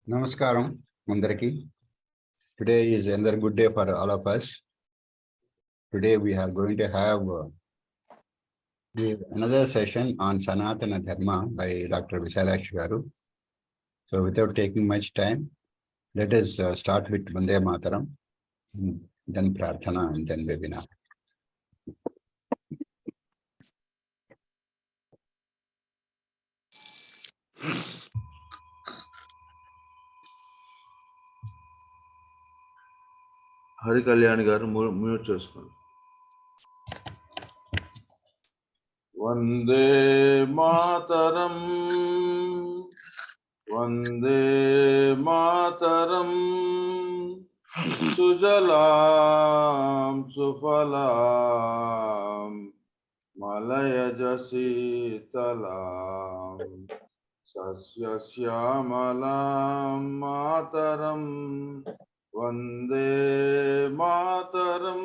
Namaskaram, Mandaraki. Today is another good day for all of us. Today we are going to have another session on Sanatana Dharma by Dr. Visalakshi garu. So without taking much time, let us start with Vande Mataram, then Prarthana, and then webinar. Hari Kalyani garu mute chestukondi. Vande Mataram, Vande Mataram, Sujalam Sufalam, Malayaj Sitalam, Sasya Syamalam Mataram, Vande Mataram.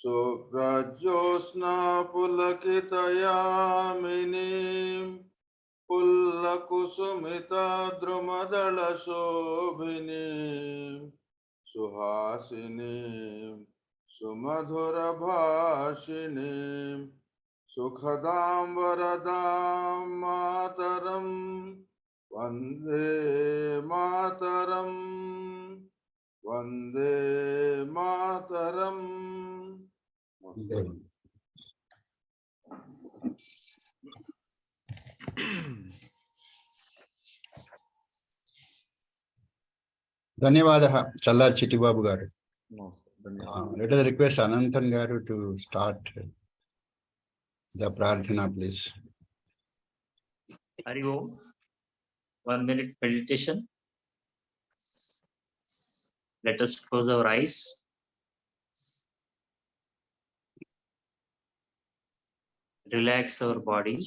Suprajosna pulakitayaminim pullakusumita drumadala shobhinim suhasinim sumadhura bhashinim sukhadam varadam mataram vande mataram vande mataram. Dhanyavadaha, Challa Chittibabu garu. Let us request Ananthan garu to start the Prarthana, please. Hari Om. 1 minute meditation. Let us close our eyes. Relax our body.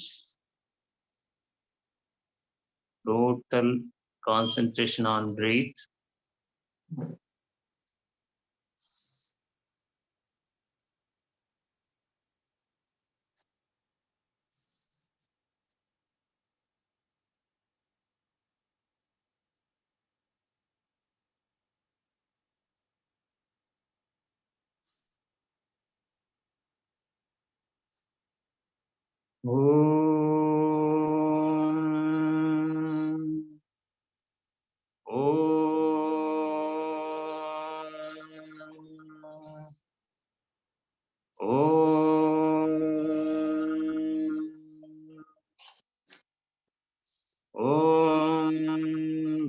Total concentration on breath.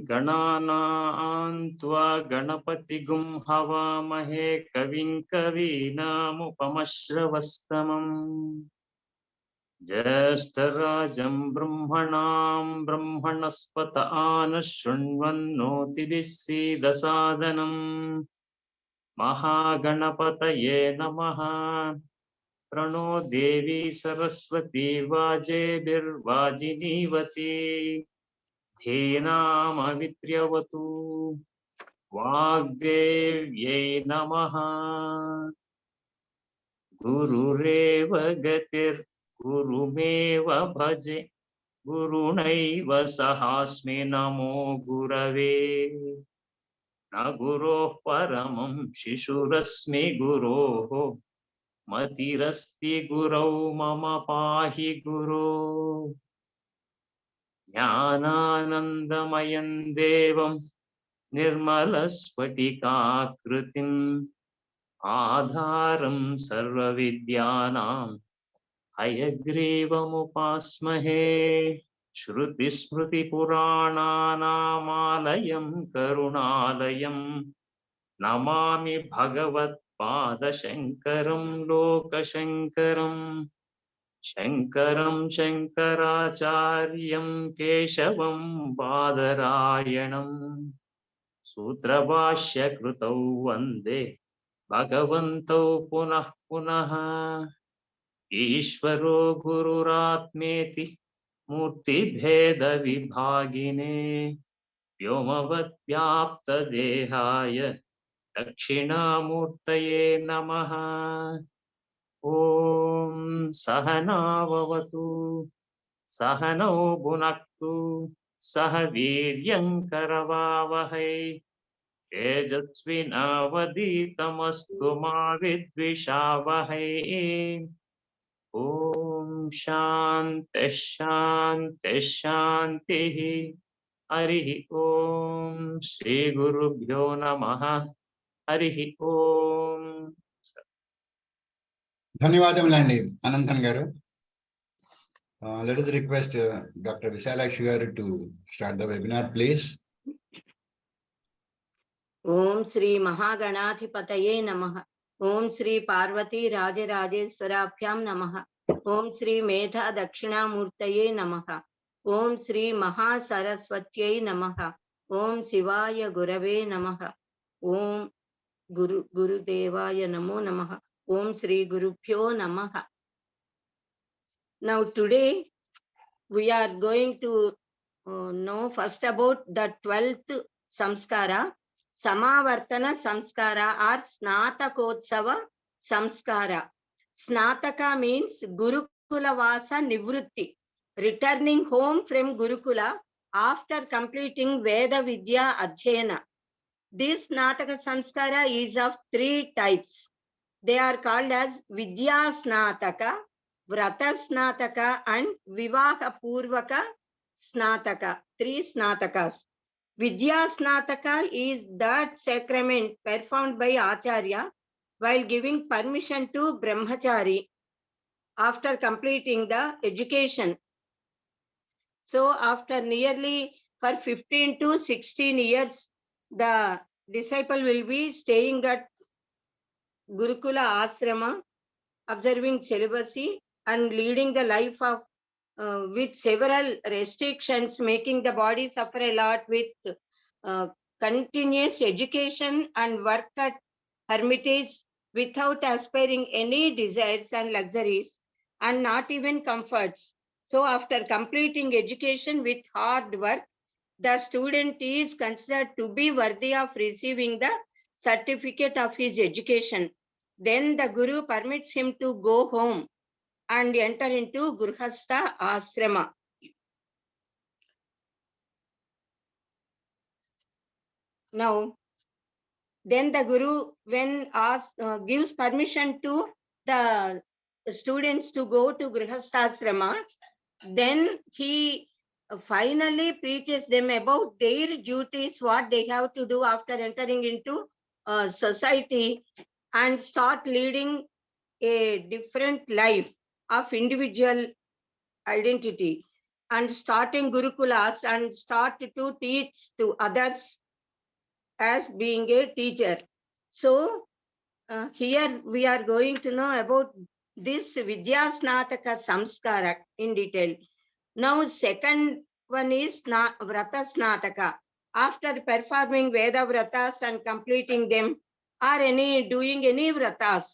Gananantva Ganapatigum Havamahe Kavin Kavinamupamashravastamam Jyeshtarajam Brahmanam Brahmanaspata Anashunvannotibisidasadanam Mahaganapataye Namaha Prano Devi Saraswati Vajebirvajinivati Dhenamavitriyavatu Vagdevyai Namaha Gurureva Gatir Gurumeva Bhaje Gurunaiva Sahasme Namo Gurave Na Guroh Paramam Shishurasmi Guroho Matirasti Gurau Mama Pahi Guru Jnananandamayan Devam Nirmalaspatikakritim Adharam Sarvavidyanam Hayagrivam Shruti Smriti Purananamalayam Karunalayam Namami Bhagavat Pada Shankaram Lokashankaram Shankaram Shankaracharyam Keshavam Badarayanam Sutrabhashya Krutau Vande Bhagavantau Punah Punaha Ishvaro Gururatmeti Murti Bheda Vibhagine Vyomavat Vyapta Dehaya Dakshinamurtaye Namaha Om Sahana Vavatu Sahano Bhunaktu सह वीर्यं करवावहै तेजस्विनावधीतमस्तु मा विद्विषावहै ॐ शान्तिः शान्तिः शान्तिः हरिः ॐ श्री गुरुभ्यो नमः हरिः ॐ ధన్యవాదములండి అనంతన్ గారు. Let us request Dr. Visalakshi garu to start the webinar, please. ओम श्री महागणाधिपतये नमः. ओम श्री पार्वती राजराजेश्वराभ्यां नमः. ओम श्री मेधा दक्षिणामूर्तये नमः. ओम श्री महासरस्वत्यै नमः. ओम शिवाय गुरवे नमः. ओम गुरुदेवाय नमो नमः. ओम श्री गुरुभ्यो नमः. Now today we are going to know first about the 12th samskara, Samavartana samskara or Snatakotsava samskara. Snataka means Gurukula Vasa Nivrutti, returning home from Gurukula after completing Veda Vidya Adhyayana. This Snataka samskara is of 3 types. They are called as Vidya Snataka, Vrata Snataka and Vivaha Purvaka Snataka. 3 Snatakas. Vidya Snataka is that sacrament performed by Acharya while giving permission to Brahmachari after completing the education. So after nearly for 15 to 16 years, the disciple will be staying at Gurukula Asrama, observing celibacy and leading the life of with several restrictions, making the body suffer a lot with continuous education and work at hermitage without aspiring any desires and luxuries and not even comforts. So after completing education with hard work, the student is considered to be worthy of receiving the certificate of his education. Then the Guru permits him to go home and enter into Grihastha Asrama. Now, then the Guru, when gives permission to the students to go to Grihastha Asrama, then he finally preaches them about their duties, what they have to do after entering into society and start leading a different life of individual identity and starting Gurukulas and start to teach to others as being a teacher. So here we are going to know about this Vidya Snataka Samskara in detail. Now second one is Vrata Snataka. After performing Veda Vratas and completing them or doing any Vratas,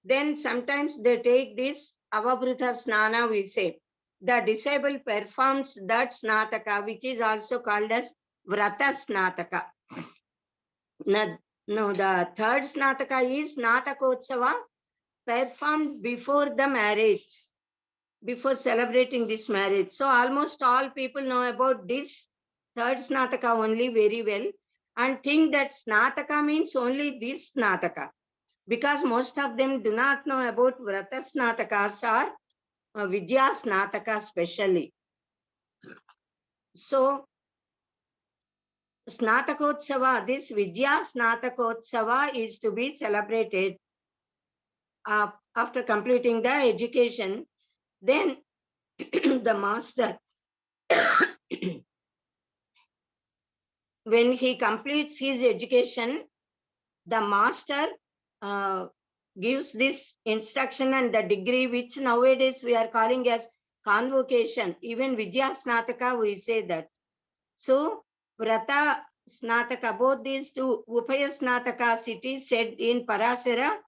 then sometimes they take this Avabrita Snana, we say. The disciple performs that Snataka, which is also called as Vrata Snataka. No, the third Snataka is Natakotsava, performed before the marriage, before celebrating this marriage. So almost all people know about this third Snataka only very well and think that Snataka means only this Snataka, because most of them do not know about Vrata Snatakas or Vidya Snataka specially. So Snatakotsava, this Vidya Snatakotsava is to be celebrated after completing the education. Then the master, when he completes his education, the master gives this instruction and the degree, which nowadays we are calling as convocation. Even Vidya Snataka, we say that. So Vrata Snataka, both these two Upaya Snatakas, it is said in Parashara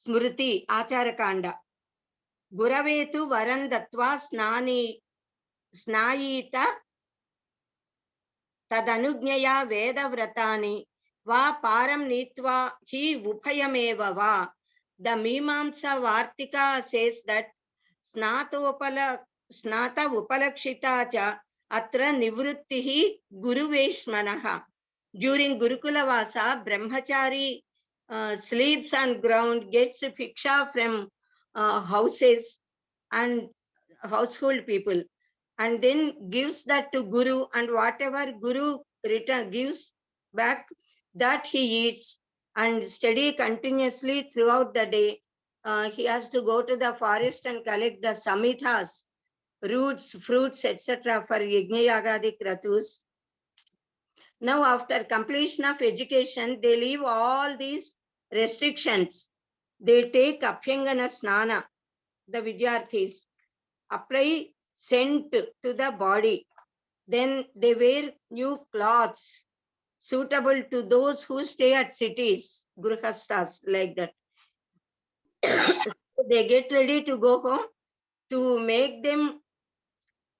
Smriti Acharakanda. Guravetu Varandatva Snayita Tadanugnyaya Veda Vratani Va Param Nitva Hi Upayameva Va. The Mimamsa Vartika says that Snata Upalakshita cha atra nivrittihi guruveshmanaha. During Gurukula Vasa, brahmachari sleeps on ground, gets fiksha from houses and household people, and then gives that to Guru, and whatever Guru gives back, that he eats and study continuously throughout the day. He has to go to the forest and collect the samithas, roots, fruits, etc. for Yajna Yagadi Kratus. Now, after completion of education, they leave all these restrictions. They take Abhyangana Snana, the Vidyarthis, apply scent to the body. Then they wear new clothes suitable to those who stay at cities, Grihasthas, like that. They get ready to go home. To make them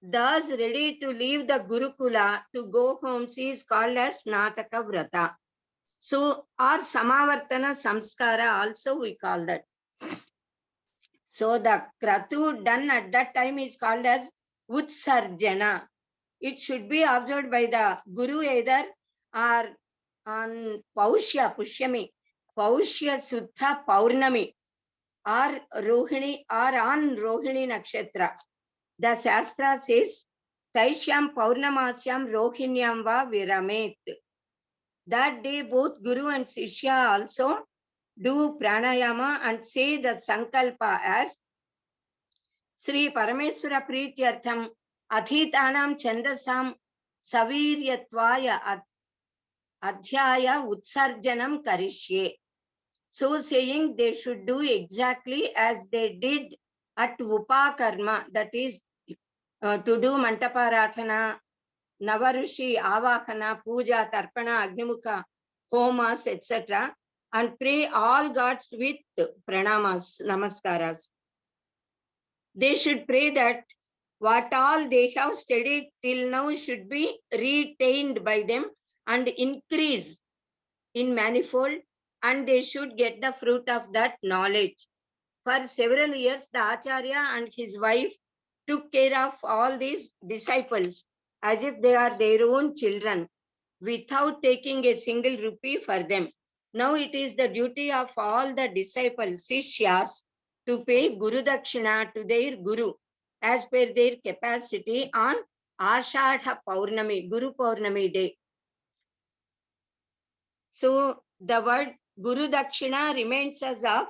thus ready to leave the Gurukula to go home, she is called as Nataka Vrata. So, or Samavartana Samskara also we call that. So, the Kratu done at that time is called as Utsarjana. It should be observed by the Guru either or on Paushya, Pushyami, Paushya Suddha Paurnami, or Rohini, or on Rohini Nakshatra. The Shastra says, Taishyam Paurnamasyam Rohinyam va Viramet. That day, both Guru and Sishya also do pranayama and say the Sankalpa as Sri Parameswara Prityartham Adhitanam Chandasam Saviryatvaya Adhyaya Utsarjanam Karishye. So saying they should do exactly as they did at Upakarma, that is to do Mantaparatana, Navarushi, Avahana, Puja, Tarpana, Agnimukha, Homas, etc. and pray all gods with pranamas, namaskaras. They should pray that what all they have studied till now should be retained by them and increase in manifold, and they should get the fruit of that knowledge. For several years, the Acharya and his wife took care of all these disciples as if they are their own children, without taking a single rupee for them. Now it is the duty of all the disciples, Sishyas, to pay Guru Dakshina to their Guru as per their capacity on Ashadha Paurnami, Guru Paurnami day. So the word Guru Dakshina reminds us of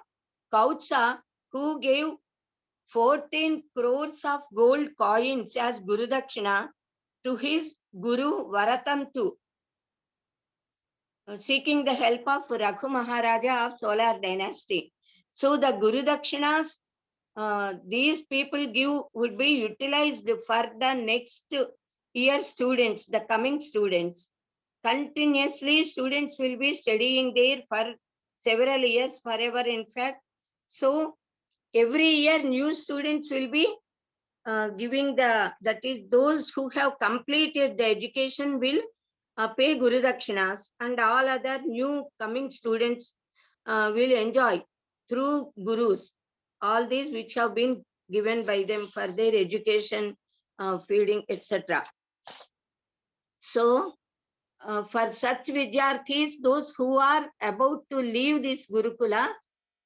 Kautsa, who gave 14 crores of gold coins as Guru Dakshina to his Guru Varatantu, seeking the help of Raghu Maharaja of Solar dynasty. So the Guru Dakshinas these people give would be utilized for the next year students, the coming students. Continuously, students will be studying there for several years, forever in fact. So every year new students will be giving that is those who have completed the education will pay Guru Dakshinas, and all other new coming students will enjoy through Gurus all these which have been given by them for their education, feeding, etc. So for such Vidyarthis, those who are about to leave this Gurukula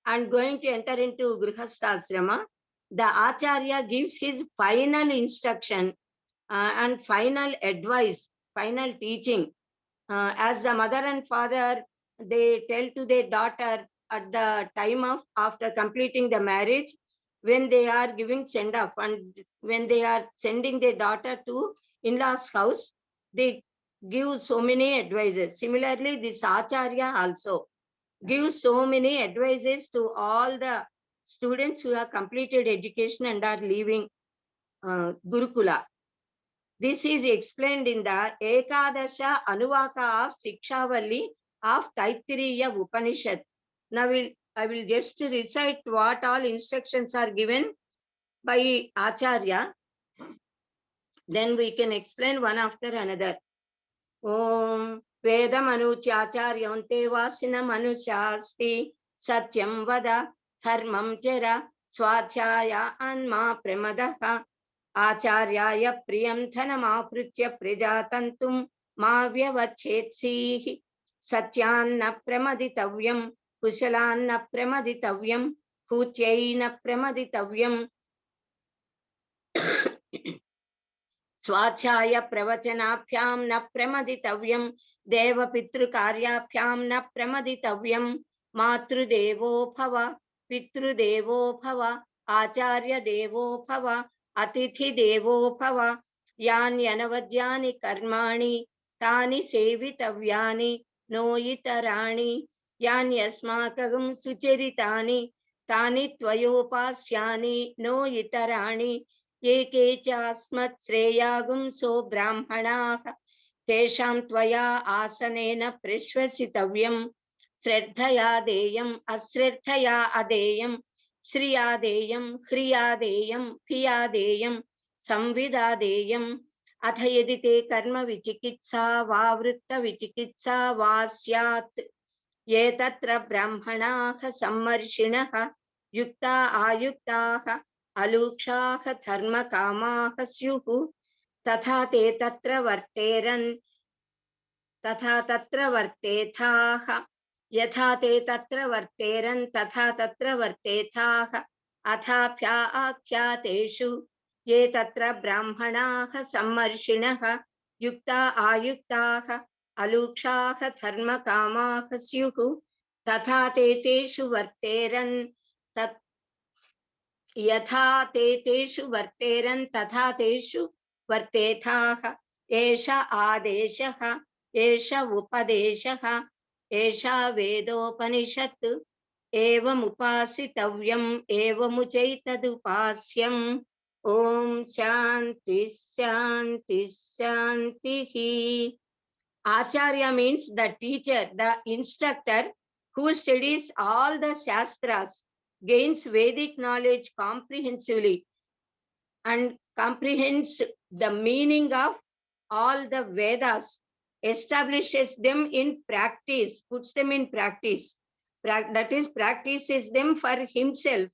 and going to enter into Grihasthasrama, the Acharya gives his final instruction and final advice, final teaching. As the mother and father, they tell to their daughter at the time of after completing the marriage, when they are giving send off and when they are sending their daughter to in-laws house, they give so many advices. Similarly, this Acharya also gives so many advices to all the students who have completed education and are leaving Gurukula. This is explained in the Ekadasha Anuvaka of Sikshavalli of Taittiriya Upanishad. Now I will just recite what all instructions are given by Acharya. Then we can explain one after another. Om Veda Manuchacharyonte Vasina Manushasti Satyam Vada Dharmam Jara Swachaya Anma Premadaha आचार्याय प्रियं धनमाकृत्य प्रजातन्तुं मा व्यवच्छेत्सीः सत्यान्न प्रमदितव्यं कुशलान्न प्रमदितव्यं भूत्यै न प्रमदितव्यम् स्वाध्याय प्रवचनाभ्यां न प्रमदितव्यं देवपितृकार्याभ्यां न प्रमदितव्यं मातृदेवो भव पितृदेवो भव आचार्यदेवो भव अतिथिदेवो भव यान्यनवद्यानि कर्माणि तानि सेवितव्यानि नो इतराणि यान्यस्माकं सुचरितानि तानि त्वयोपास्यानि नो इतराणि एके चास्मत् श्रेयागुंसो ब्राह्मणाः तेषां त्वया आसनेन प्रश्वसितव्यं श्रद्धया देयम् अश्रद्धया अदेयं श्रिया देयं ह्रिया देयं भिया देयं संविदा देयम् अथ यदि ते कर्म विचिकित्सा वा वृत्त विचिकित्सा वा स्यात् ये तत्र ब्राह्मणाः सम्मर्षिणः युक्ता आयुक्ताः अलूक्षाः धर्मकामाः स्युः तथा ते तत्र वर्तेरन् तथा तत्र वर्तेथाः यथा ते तत्र वर्तेरन् तथा तत्र वर्तेथाः अथाप्याख्यातेषु ये तत्र ब्राह्मणाः सम्मर्षिणः युक्ता आयुक्ताः अलूक्षाः धर्मकामाः स्युः तथा ते तेषु वर्तेरन् यथा ते तेषु वर्तेरन् तथा तेषु वर्तेथाः एष आदेशः एष उपदेशः एषा वेदोपनिषत् एवमुपासितव्यम् एवमुचैतदुपास्यम् ॐ शान्ति शान्ति शान्तिः. Acharya means the teacher, the instructor who studies all the shastras, gains Vedic knowledge comprehensively and comprehends the meaning of all the Vedas, establishes them in practice, puts them in practice, that is practices them for himself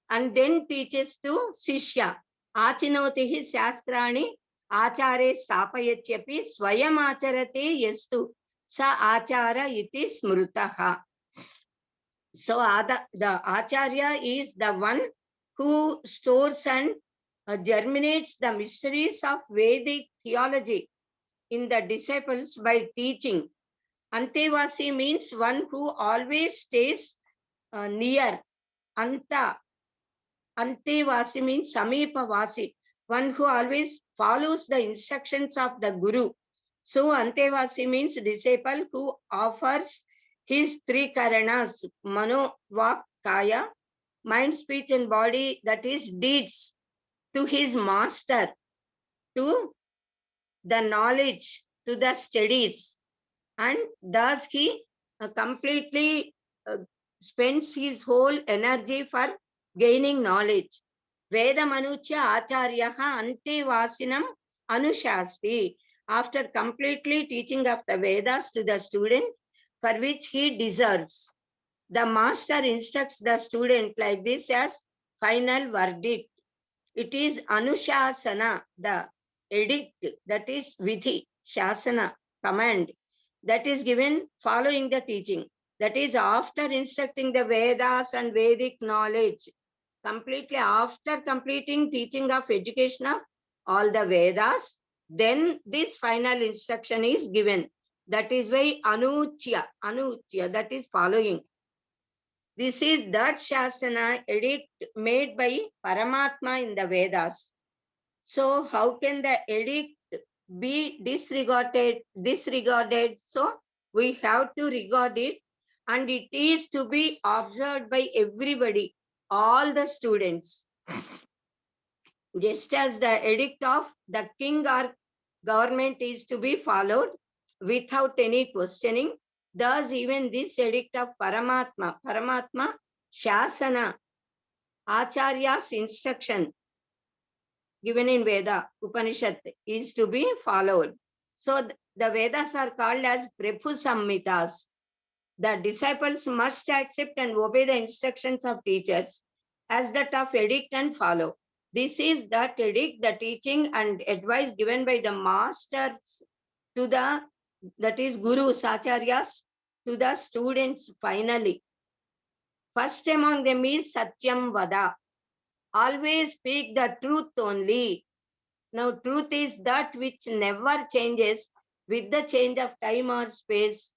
and then teaches to Shishya. Achinotihi shastrani आचारे स्थापयत्यपि स्वयम् आचरते यस्तु स आचार इति स्मृतः. So the acharya is the one who stores and germinates the mysteries of Vedic theology in the disciples by teaching. Antevasi means one who always stays near. Anta. Antevasi means Samipavasi, one who always follows the instructions of the Guru. So Antevasi means disciple who offers his three karanas, mano, vak, kaya, mind, speech and body, that is deeds, to his master, to the knowledge, to the studies, and thus he completely spends his whole energy for gaining knowledge. Veda Manuchya Acharyaha Antevasinam Anushasti. After completely teaching of the Vedas to the student, for which he deserves, the master instructs the student like this as final verdict. It is Anushasana, the edict, that is Vidhi, Shasana, command, that is given following the teaching. That is after instructing the Vedas and Vedic knowledge. Completely after completing teaching of education of all the Vedas, then this final instruction is given. That is why Anuchya, that is following. This is that Shasana edict made by Paramatma in the Vedas. So how can the edict be disregarded? So we have to regard it, and it is to be observed by everybody, all the students. Just as the edict of the king or government is to be followed without any questioning, thus even this edict of Paramatma, Shasana, Acharya's instruction given in Veda, Upanishad, is to be followed. So the Vedas are called as Prabhu Samhitas. The disciples must accept and obey the instructions of teachers as that of edict and follow. This is the edict, the teaching and advice given by the masters to the, that is gurus, acharyas, to the students finally. First among them is Satyam Vada. Always speak the truth only. Now, truth is that which never changes with the change of time or space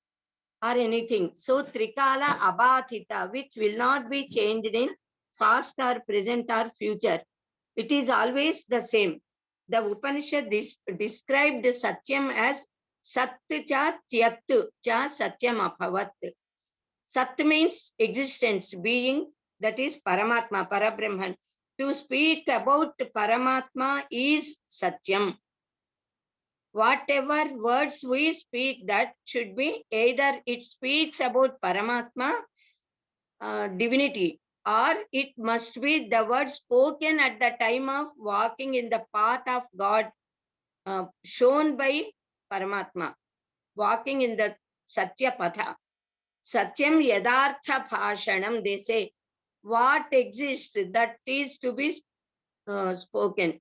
or anything. So, Trikala Abhathita, which will not be changed in past or present or future. It is always the same. The Upanishad described Satyam as Sat cha Tyat cha Satyam Abhavat. Sat means existence, being, that is Paramatma, Parabrahman. To speak about Paramatma is Satyam. Whatever words we speak, that should be either it speaks about Paramatma, divinity, or it must be the word spoken at the time of walking in the path of God, shown by Paramatma, walking in the Satya Patha. Satyam Yadartha Bhashanam, they say, what exists, that is to be spoken.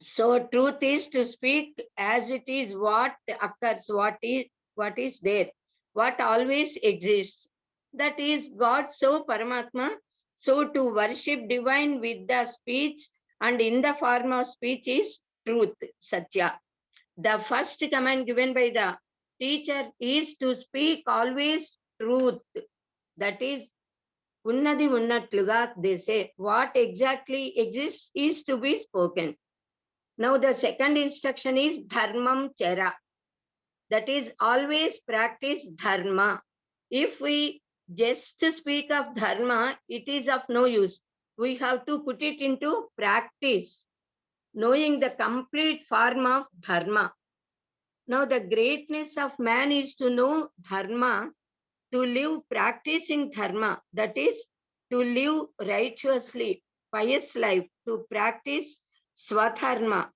So truth is to speak as it is, what occurs, what is there, what always exists. That is God, so Paramatma. So to worship divine with the speech and in the form of speech is truth, Satya. The first command given by the teacher is to speak always truth. That is Unnadi Unnatluga, they say, what exactly exists is to be spoken. Now the second instruction is Dharmam Chara. That is always practice Dharma. If we just speak of Dharma, it is of no use. We have to put it into practice, knowing the complete form of Dharma. Now the greatness of man is to know Dharma, to live practicing Dharma. That is to live righteously, pious life, to practice Swadharma,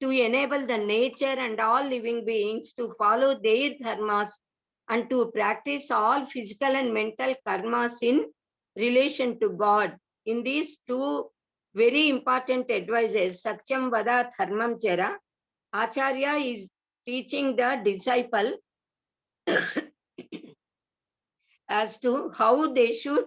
to enable the nature and all living beings to follow their dharmas and to practice all physical and mental karmas in relation to God. In these two very important advices, Satyam Vada Dharmam Chara, Acharya is teaching the disciple as to how they should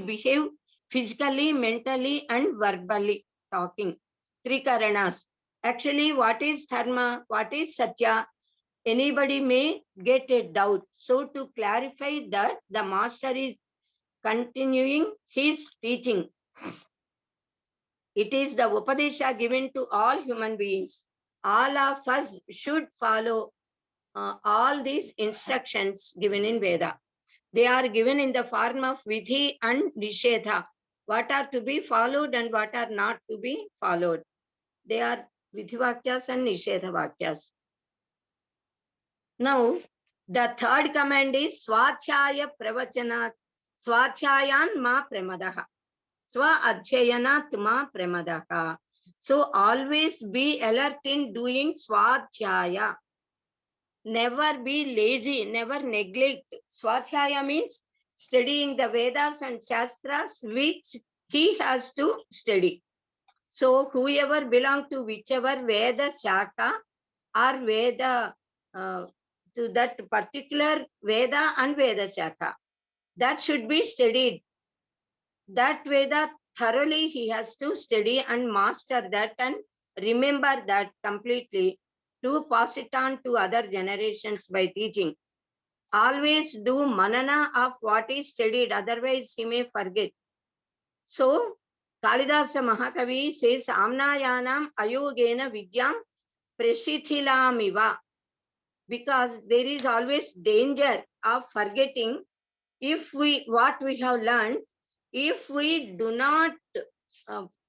behave physically, mentally, and verbally talking. Three Karanas. Actually, what is Dharma? What is Satya? Anybody may get a doubt. So to clarify that, the master is continuing his teaching. It is the Upadesha given to all human beings. All of us should follow all these instructions given in Veda. They are given in the form of Vidhi and Nishedha. What are to be followed and what are not to be followed. They are Vidhi Vakyas and Nishedha Vakyas. Now, the third command is Swachaya Pravachanat. Swachayan ma premadaha. Swa adhyayanat ma premadaha. So always be alert in doing Swachaya. Never be lazy, never neglect. Swachaya means studying the Vedas and Shastras which he has to study. So whoever belong to whichever Veda Shaka or Veda, to that particular Veda and Veda Shaka, that should be studied. That Veda thoroughly he has to study and master that and remember that completely, to pass it on to other generations by teaching. Always do manana of what is studied, otherwise he may forget. So, Kalidasa Mahakavi says, Amnayanam ayogena vidyam prashithilamiva. Because there is always danger of forgetting if what we have learned, if we do not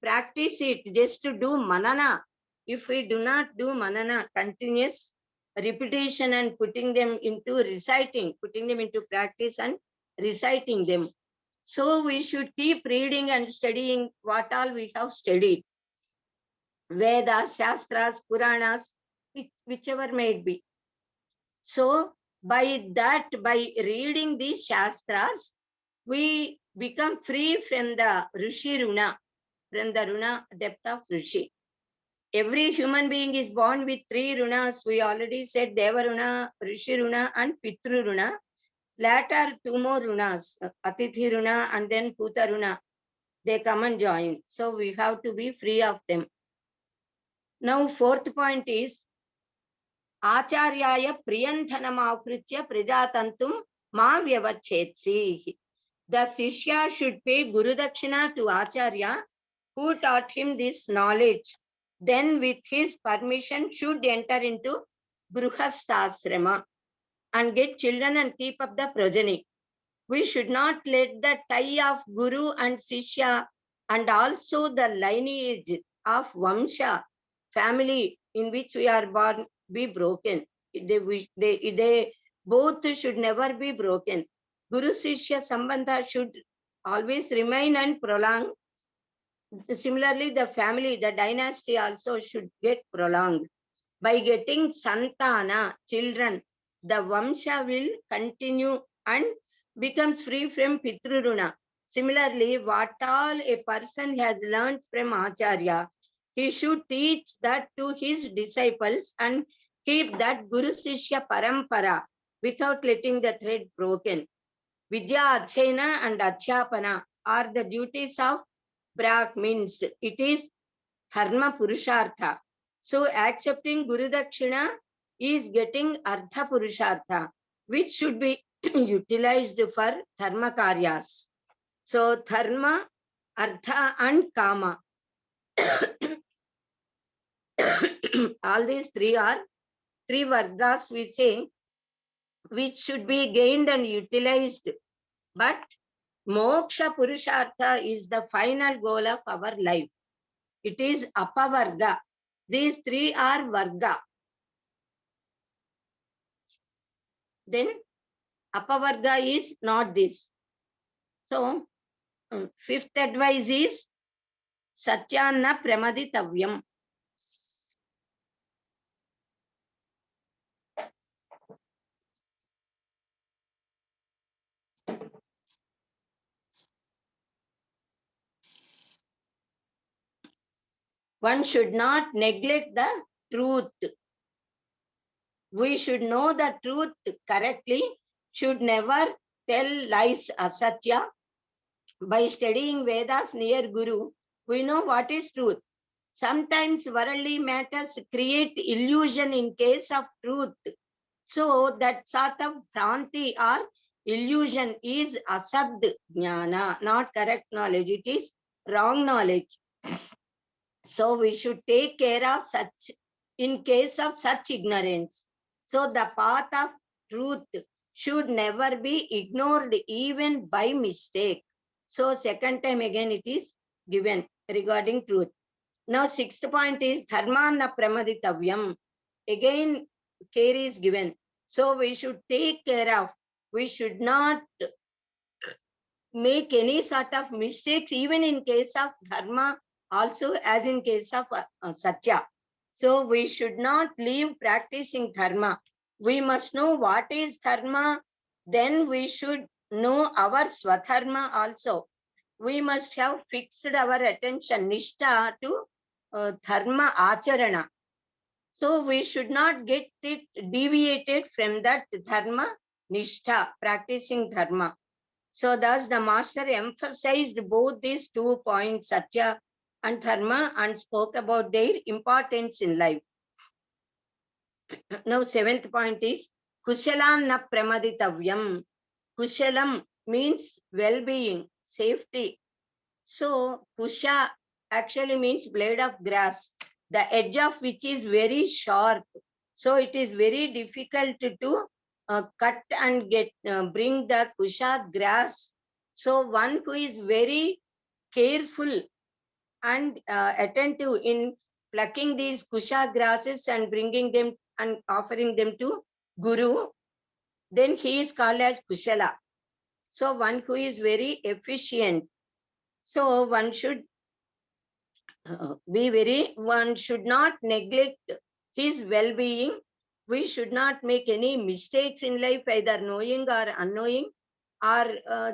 practice it, just to do manana. If we do not do manana, continuous repetition and putting them into reciting, putting them into practice and reciting them. So we should keep reading and studying what all we have studied. Vedas, Shastras, Puranas, whichever may it be. So by that, by reading these Shastras, we become free from the Rishi Runa, from the Runa depth of Rishi. Every human being is born with 3 runas. We already said Deva Runa, Rishi Runa, and Pitru Runa. Later, 2 more runas, Atithi Runa and then Puta Runa. They come and join. So we have to be free of them. Now, 4th point is Acharyaya Priyanthanamavkritya Prajatantum Ma Vyavachetsi. The Sishya should pay Guru Dakshina to Acharya who taught him this knowledge. Then with his permission should enter into Gruhasthasrama and get children and keep up the progeny. We should not let the tie of Guru and Sishya and also the lineage of Vamsha, family in which we are born, be broken. They both should never be broken. Guru Sishya Sambandha should always remain and prolong. Similarly, the family, the dynasty also should get prolonged. By getting Santana, children, the Vamsha will continue and becomes free from Pitruruna. Similarly, what all a person has learned from Acharya, he should teach that to his disciples and keep that Guru Sishya Parampara without letting the thread broken. Vidya Adhyayana and Adhyapana are the duties of Brahmins. It is Dharma Purushartha. So accepting Guru Dakshina is getting Artha Purushartha, which should be utilized for Dharma Karyas. So Dharma, Artha and Kama. All these 3 are 3 Vargas we say, which should be gained and utilized. But Moksha Purushartha is the final goal of our life. It is Apavarga. These 3 are Varga. Then Apavarga is not this. So 5th advice is Satyanna Pramaditavyam. One should not neglect the truth. We should know the truth correctly, should never tell lies asatya. By studying Vedas near Guru, we know what is truth. Sometimes worldly matters create illusion in case of truth. So that sort of Bhranti or illusion is asad jnana, not correct knowledge. It is wrong knowledge. So we should take care of such in case of such ignorance. So the path of truth should never be ignored even by mistake. So 2nd time again it is given regarding truth. Now 6th point is Dharmana Pramaditavyam. Again care is given. So we should take care of. We should not make any sort of mistakes even in case of Dharma, also as in case of Satya. So we should not leave practicing Dharma. We must know what is Dharma. Then we should know our Swadharma also. We must have fixed our attention, Nishtha, to Dharma Acharana. So we should not get it deviated from that Dharma Nishtha, practicing Dharma. So thus the master emphasized both these 2 points, Satya and Dharma, and spoke about their importance in life. Now 7th point is Kushalam na pramaditavyam. Kushalam means well-being, safety. So Kusha actually means blade of grass, the edge of which is very sharp. So it is very difficult to cut and bring the Kusha grass. So one who is very careful and attentive in plucking these Kusha grasses and bringing them and offering them to Guru, then he is called as Kushala. So one who is very efficient. So one should one should not neglect his well-being. We should not make any mistakes in life, either knowing or unknowing. or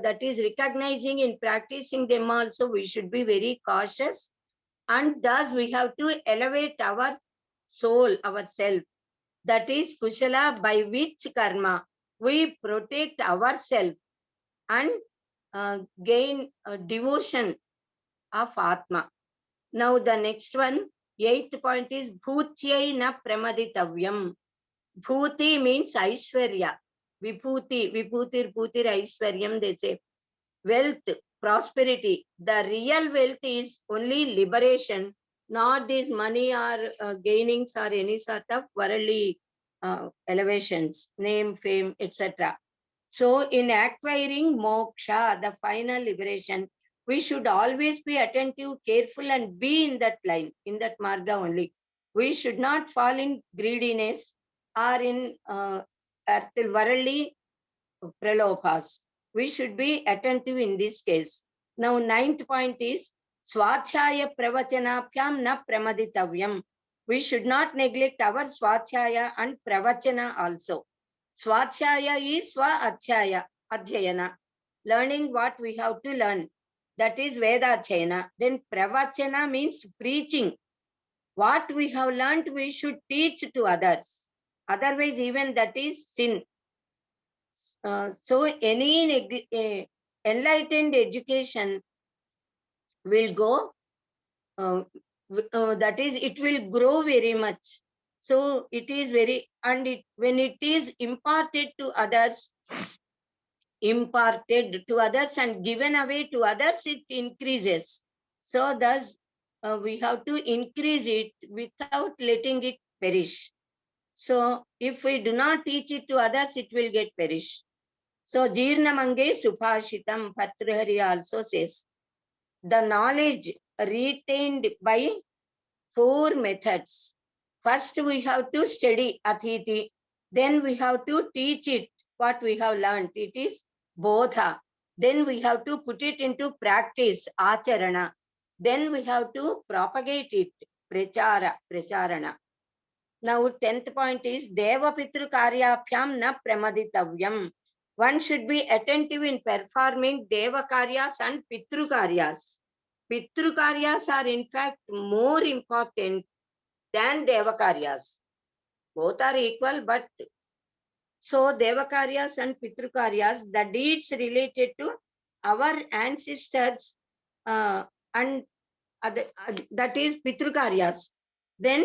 that is recognizing in practicing them also, we should be very cautious. And thus we have to elevate our soul, ourself. That is kushala, by which karma we protect ourselves and gain devotion of Atma. Now the next one, 8th point is bhutyai na pramaditavyam. Bhuti means Aishwarya. Vibhutir, Aishwaryam, they say. Wealth, prosperity. The real wealth is only liberation, not this money or gainings or any sort of worldly elevations, name, fame, etc. So in acquiring moksha, the final liberation, we should always be attentive, careful, and be in that line, in that marga only. We should not fall in greediness or in worldly pralobhas. We should be attentive in this case. Now, 9th point is swachaya pravachanapyam na pramaditavyam. We should not neglect our swachaya and pravachana also. Swachaya is swa adhyayana, learning what we have to learn. That is Veda Chayana. Then pravachana means preaching. What we have learned, we should teach to others. Otherwise, even that is sin. So any enlightened education will go, that is, it will grow very much. So it is very, and when it is imparted to others and given away to others, it increases. So thus, we have to increase it without letting it perish. So if we do not teach it to others, it will get perished. So Jirnamange Subhashitam, Bhartrihari also says, the knowledge retained by 4 methods. First we have to study Athiti, then we have to teach it what we have learned. It is Bodha. Then we have to put it into practice, Acharana. Then we have to propagate it, Pracharana. Now 10th point is Deva Pitru Karyabhyam na pramaditavyam. One should be attentive in performing Deva Karyas and Pitru Karyas. Pitru Karyas are in fact more important than Deva Karyas. Both are equal, but so Deva Karyas and Pitru Karyas, the deeds related to our ancestors and that is Pitru Karyas. Then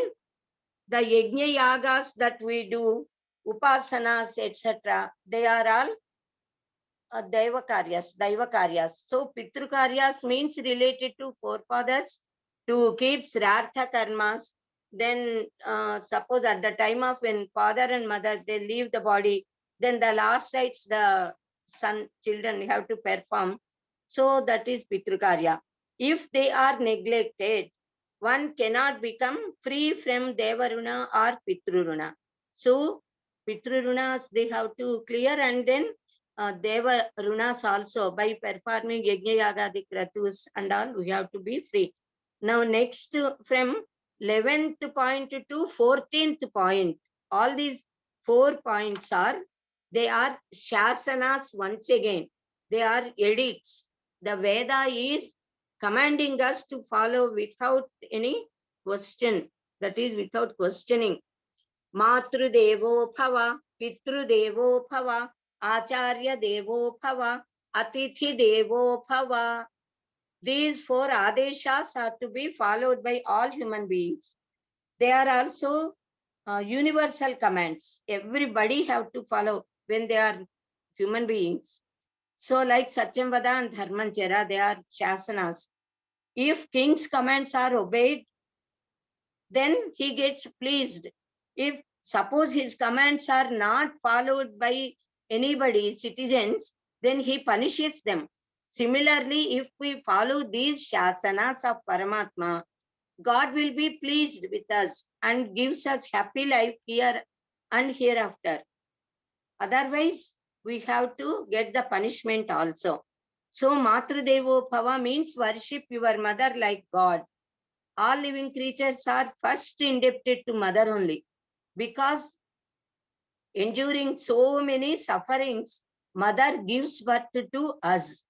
the Yajna Yagas that we do, Upasanas, etc., they are all Daiva Karyas. So Pitru Karyas means related to forefathers, to keep Srartha Karmas. Then suppose at the time of when father and mother, they leave the body, then the last rites the children have to perform. So that is Pitru Karya. If they are neglected, one cannot become free from Devaruna or Pitruruna. So Pitrurunas they have to clear, and then Deva Runas also, by performing Yajna Yagadi Kratus and all, we have to be free. Now next, from 11th point to 14th point, all these 4 points are, they are Shasanas once again. They are edicts. The Veda is commanding us to follow without any question, that is without questioning. Matru Devo Bhava, Pitru Devo Bhava, Acharya Devo Bhava, Atithi Devo Bhava. These 4 Adeshas are to be followed by all human beings. They are also universal commands. Everybody have to follow when they are human beings. So like Satyamvada and Dharmanjara, they are Shasanas. If king's commands are obeyed, then he gets pleased. If suppose his commands are not followed by anybody, citizens, then he punishes them. Similarly, if we follow these shasanas of Paramatma, God will be pleased with us and gives us happy life here and hereafter. Otherwise, we have to get the punishment also. So Matru Devo Bhava means worship your mother like God. All living creatures are first indebted to mother only, because enduring so many sufferings Mother gives birth to us.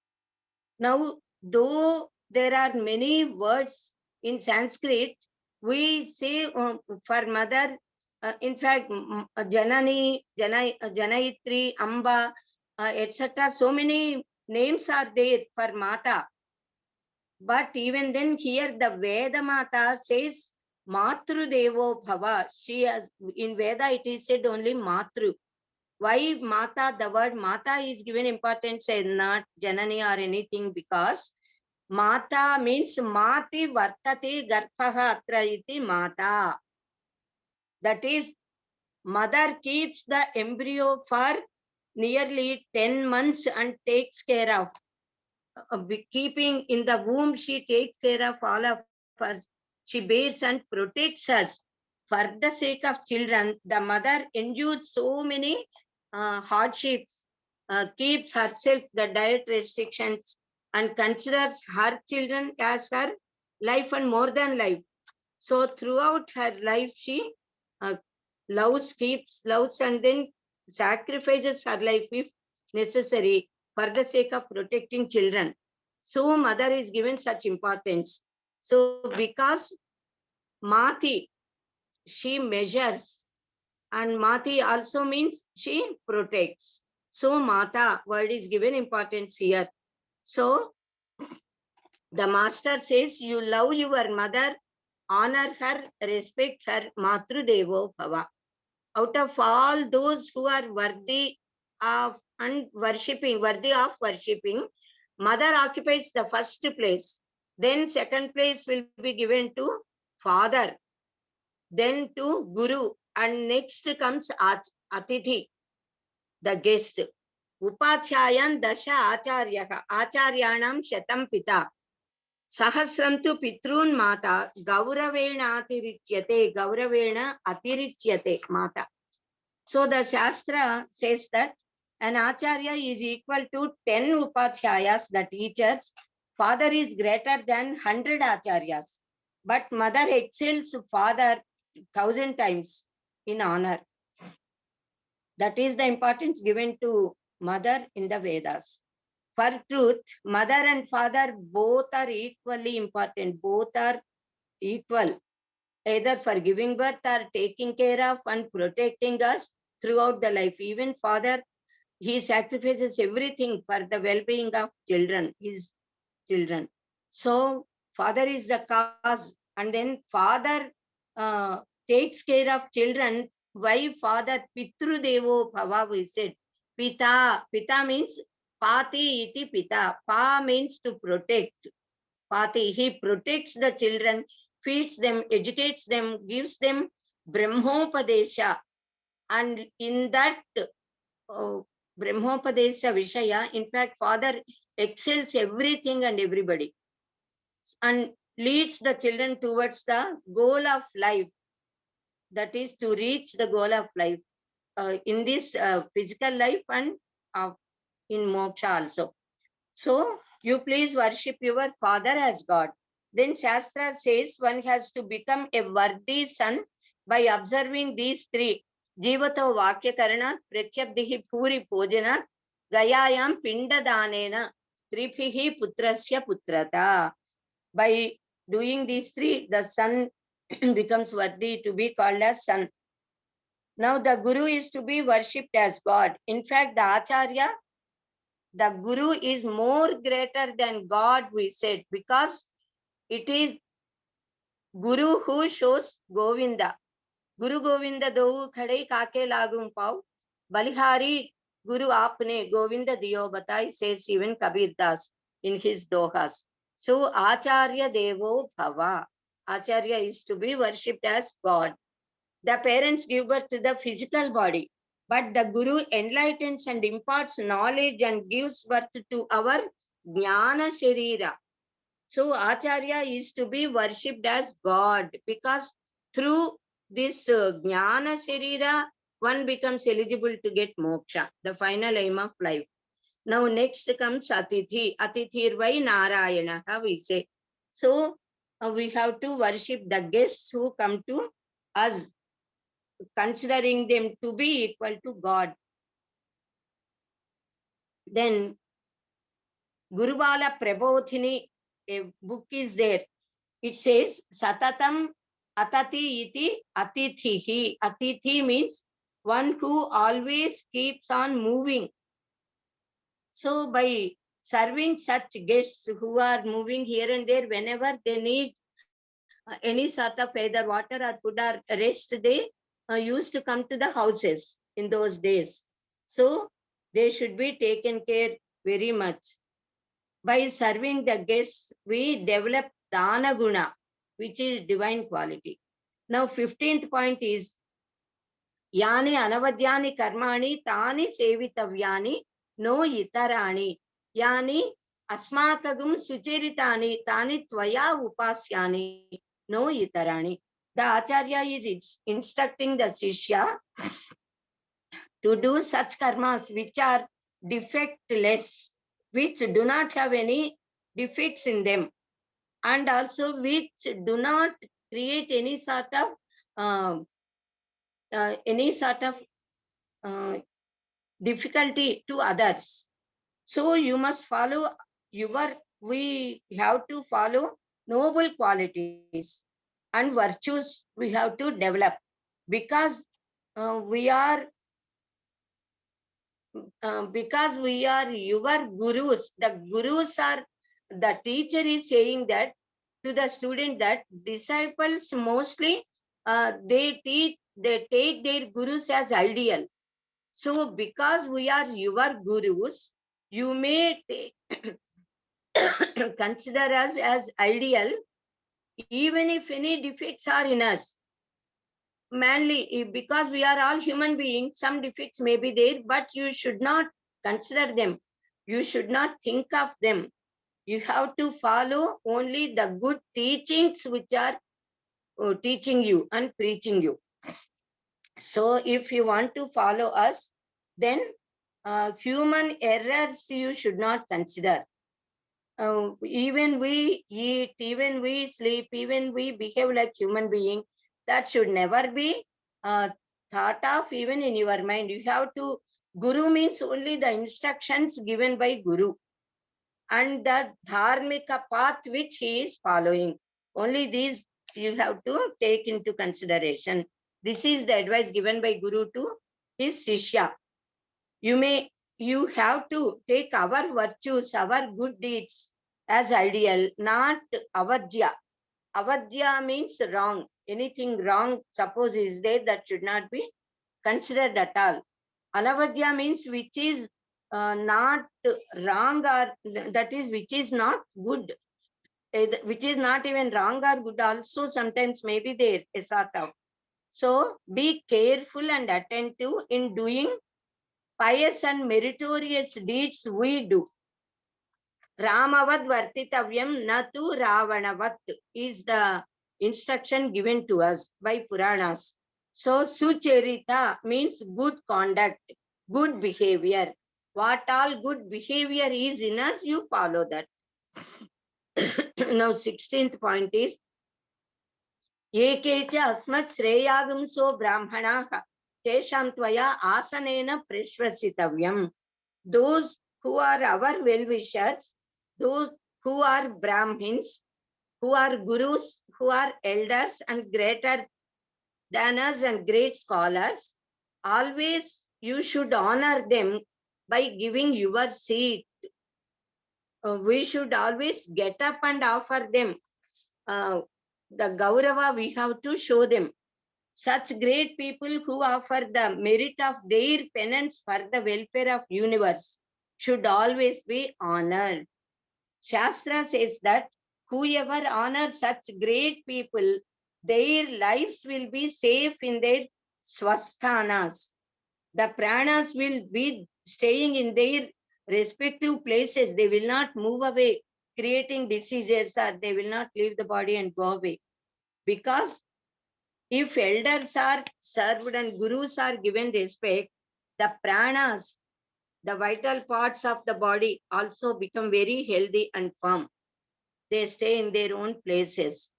Now, though there are many words in Sanskrit, we say for mother, in fact, Janani, Janayitri, Amba, etc. So many names are there for Mata. But even then here the Veda Mata says Matru Devo Bhava. She has, in Veda it is said only Matru. Why Mata? The word Mata is given importance and not Janani or anything, because Mata means Mati Vartate Garpaha Atra iti Mata. That is, mother keeps the embryo for nearly 10 months and takes care of keeping in the womb. She takes care of all of us. She bears and protects us. For the sake of children, the mother endures so many hardships, keeps herself the diet restrictions, and considers her children as her life and more than life. So throughout her life, she uh, loves, and then sacrifices her life if necessary for the sake of protecting children. So mother is given such importance. So because Mati, she measures, and Mati also means she protects. So Mata word is given importance here. So the master says, you love your mother, honor her, respect her, Matru Devo Bhava. Out of all those who are worthy of worthy of worshipping, mother occupies the first place. Then second place will be given to father, then to guru, and next comes Atithi, the guest. Upachyayan dasha acharyaha, acharyanam shatam pita. Sahasram tu pitrun mata, gauravena atiricyate mata. So the Shastra says that an Acharya is equal to 10 Upachyayas, the teachers. Father is greater than 100 Acharyas. But mother excels father 1,000 times in honor. That is the importance given to mother in the Vedas. For truth, mother and father both are equally important. Both are equal, either for giving birth or taking care of and protecting us throughout the life. Even father, he sacrifices everything for the well-being of children, his children. So father is the cause, and then father takes care of children. Why father? Pitru Devo Bhava, we said. Pita means Pati iti Pita. Pa means to protect. Pati, he protects the children, feeds them, educates them, gives them Brahmopadesha. And in that Brahmopadesha Vishaya, in fact, father excels everything and everybody and leads the children towards the goal of life. That is to reach the goal of life in this physical life and in moksha also. So you please worship your father as God. Then Shastra says one has to become a worthy son by observing these three. Jivato Vakya Karana, Pratyabdihi Puri Pojana, Gayayam Pinda Danena, Tripihi Putrasya Putrata. By doing these three, the son becomes worthy to be called as son. Now the Guru is to be worshipped as God. In fact, the Acharya, the Guru is more greater than God, we said, because it is Guru who shows Govinda. Guru Govinda do khade kake lagum pau. Balihari Guru apne Govinda diyo batai, says even Kabir Das in his dohas. So Acharya Devo Bhava. Acharya is to be worshipped as God. The parents give birth to the physical body, but the Guru enlightens and imparts knowledge and gives birth to our Jnana Sharira. So Acharya is to be worshipped as God, because through this Jnana Sharira, one becomes eligible to get moksha, the final aim of life. Now next comes Atithi. Atithirvai Narayana, we say. So we have to worship the guests who come to us, considering them to be equal to God. Then Gurubala Prabodhini, a book is there. It says Satatam Atati iti Atithihi. Atithi means one who always keeps on moving. So by serving such guests who are moving here and there, whenever they need any sort of either water or food or rest, they used to come to the houses in those days. So they should be taken care very much. By serving the guests, we develop dana guna, which is divine quality. Now, 15th point is Yani anavadyani karmani tani sevitavyani no itarani. Yani asmakagum sucheritani tani tvaya upasyani no itarani. The Acharya is instructing the Shishya to do such karmas which are defectless, which do not have any defects in them, and also which do not create any sort of difficulty to others. So you must follow we have to follow noble qualities and virtues we have to develop, because we are your gurus. The gurus are, the teacher is saying that to the student that disciples mostly they take their gurus as ideal. So because we are your gurus, you may consider us as ideal, even if any defects are in us. Mainly because we are all human beings, some defects may be there, but you should not consider them. You should not think of them. You have to follow only the good teachings which are teaching you and preaching you. So if you want to follow us, then human errors you should not consider. Even we eat, even we sleep, even we behave like human being, that should never be thought of even in your mind. You have to, Guru means only the instructions given by Guru and the dharmika path which he is following. Only these you have to take into consideration. This is the advice given by Guru to his Shishya. You have to take our virtues, our good deeds as ideal, not avajya. Avajya means wrong. Anything wrong, suppose is there, that should not be considered at all. Anavajya means which is not wrong, or that is which is not good, which is not even wrong or good also sometimes may be there, a sort of. So be careful and attentive in doing pious and meritorious deeds we do. Ramavad vartitavyam natu ravanavat is the instruction given to us by Puranas. So sucharita means good conduct, good behavior. What all good behavior is in us, you follow that. Now 16th point is Ekecha asmat shreyagumso brahmanaha tesham tvaya asanena prishvasitavyam. Those who are our well-wishers, those who are Brahmins, who are gurus, who are elders and greater than us and great scholars, always you should honor them by giving your seat. We should always get up and offer them the Gaurava we have to show them. Such great people who offer the merit of their penance for the welfare of universe should always be honored. Shastra says that whoever honors such great people, their lives will be safe in their swasthanas. The pranas will be staying in their respective places. They will not move away, creating diseases, or they will not leave the body and go away. Because if elders are served and gurus are given respect, the pranas, the vital parts of the body, also become very healthy and firm. They stay in their own places.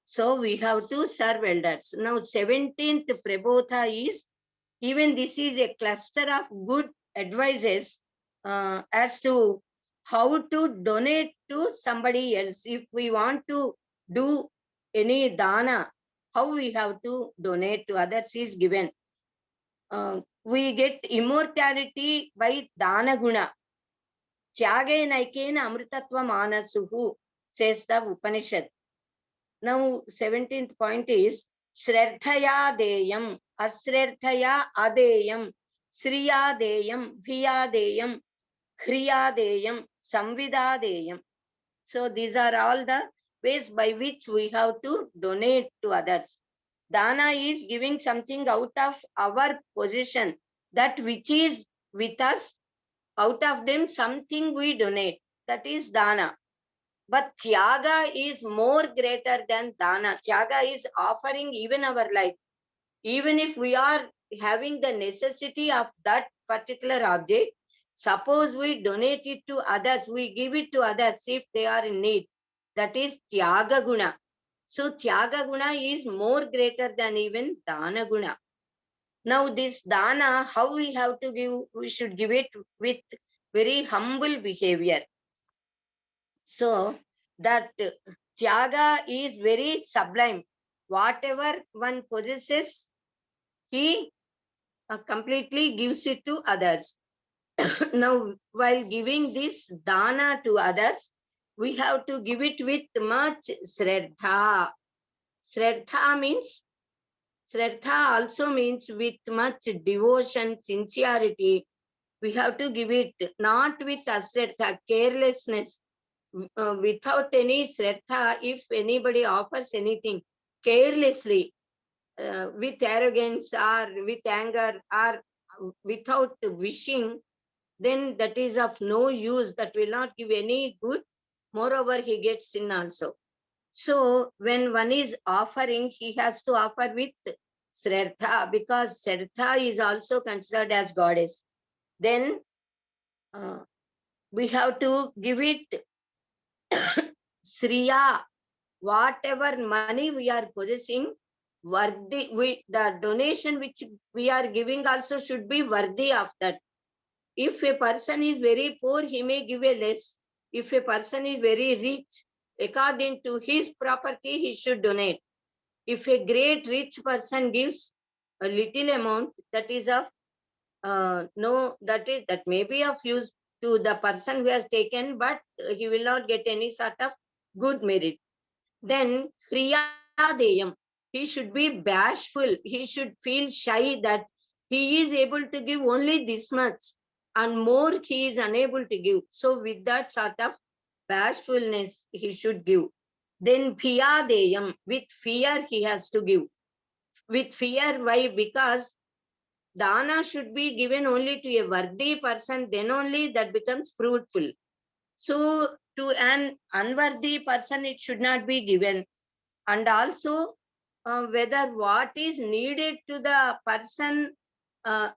So we have to serve elders. Now 17th Prabodha is, even this is a cluster of good advices as to how to donate to somebody else. If we want to do any dana, how we have to donate to others is given. We get immortality by dana guna. Tyage naikena amritatva manasuhu, says the Upanishad. Now, 17th point is Shraddhaya deyam, Asraddhaya adeyam, Sriya deyam, Bhiya deyam, Kriya deyam, Samvida deyam. So these are all the ways by which we have to donate to others. Dana is giving something out of our possession, that which is with us, out of them something we donate. That is dana. But Tyaga is more greater than dana. Tyaga is offering even our life. Even if we are having the necessity of that particular object, suppose we donate it to others, we give it to others if they are in need. That is Tyaga Guna. So Tyaga Guna is more greater than even Dana Guna. Now this Dana, how we have to give? We should give it with very humble behavior. So that Tyaga is very sublime. Whatever one possesses, he completely gives it to others. Now, while giving this dana to others, we have to give it with much sraddha. Sraddha also means with much devotion, sincerity. We have to give it not with asraddha, carelessness, without any sraddha. If anybody offers anything carelessly, with arrogance or with anger or without wishing, then that is of no use. That will not give any good. Moreover, he gets sin also. So when one is offering, he has to offer with Sraddha, because Sraddha is also considered as goddess. Then we have to give it Sriya. Whatever money we are possessing, worthy, the donation which we are giving also should be worthy of that. If a person is very poor, he may give a less. If a person is very rich, according to his property, he should donate. If a great rich person gives a little amount, that is of that may be of use to the person who has taken, but he will not get any sort of good merit. Then Kriyadeyam, he should be bashful. He should feel shy that he is able to give only this much and more he is unable to give. So with that sort of bashfulness, he should give. Then Phiyadeyam, with fear he has to give. With fear, why? Because dana should be given only to a worthy person, then only that becomes fruitful. So to an unworthy person, it should not be given. And also whether what is needed to the person,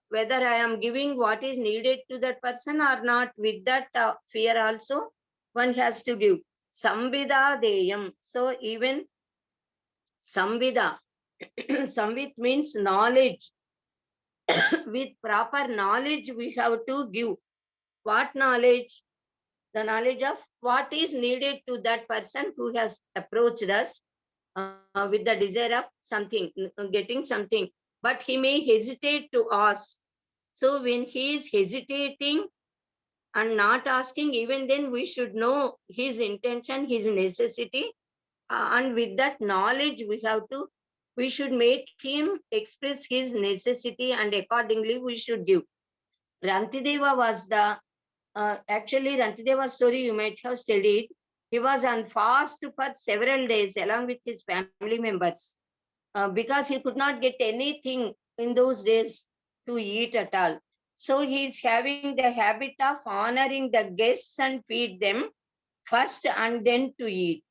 whether I am giving what is needed to that person or not, with that fear also one has to give. Samvida deyam. So even Samvida, Samvit means knowledge. With proper knowledge we have to give. What knowledge? The knowledge of what is needed to that person who has approached us with the desire of something, getting something, but he may hesitate to ask. So when he is hesitating and not asking, even then we should know his intention, his necessity, and with that knowledge we should make him express his necessity, and accordingly we should give. Rantideva was actually Rantideva's story you might have studied. He was on fast for several days along with his family members. Because he could not get anything in those days to eat at all. So he is having the habit of honoring the guests and feed them first and then to eat.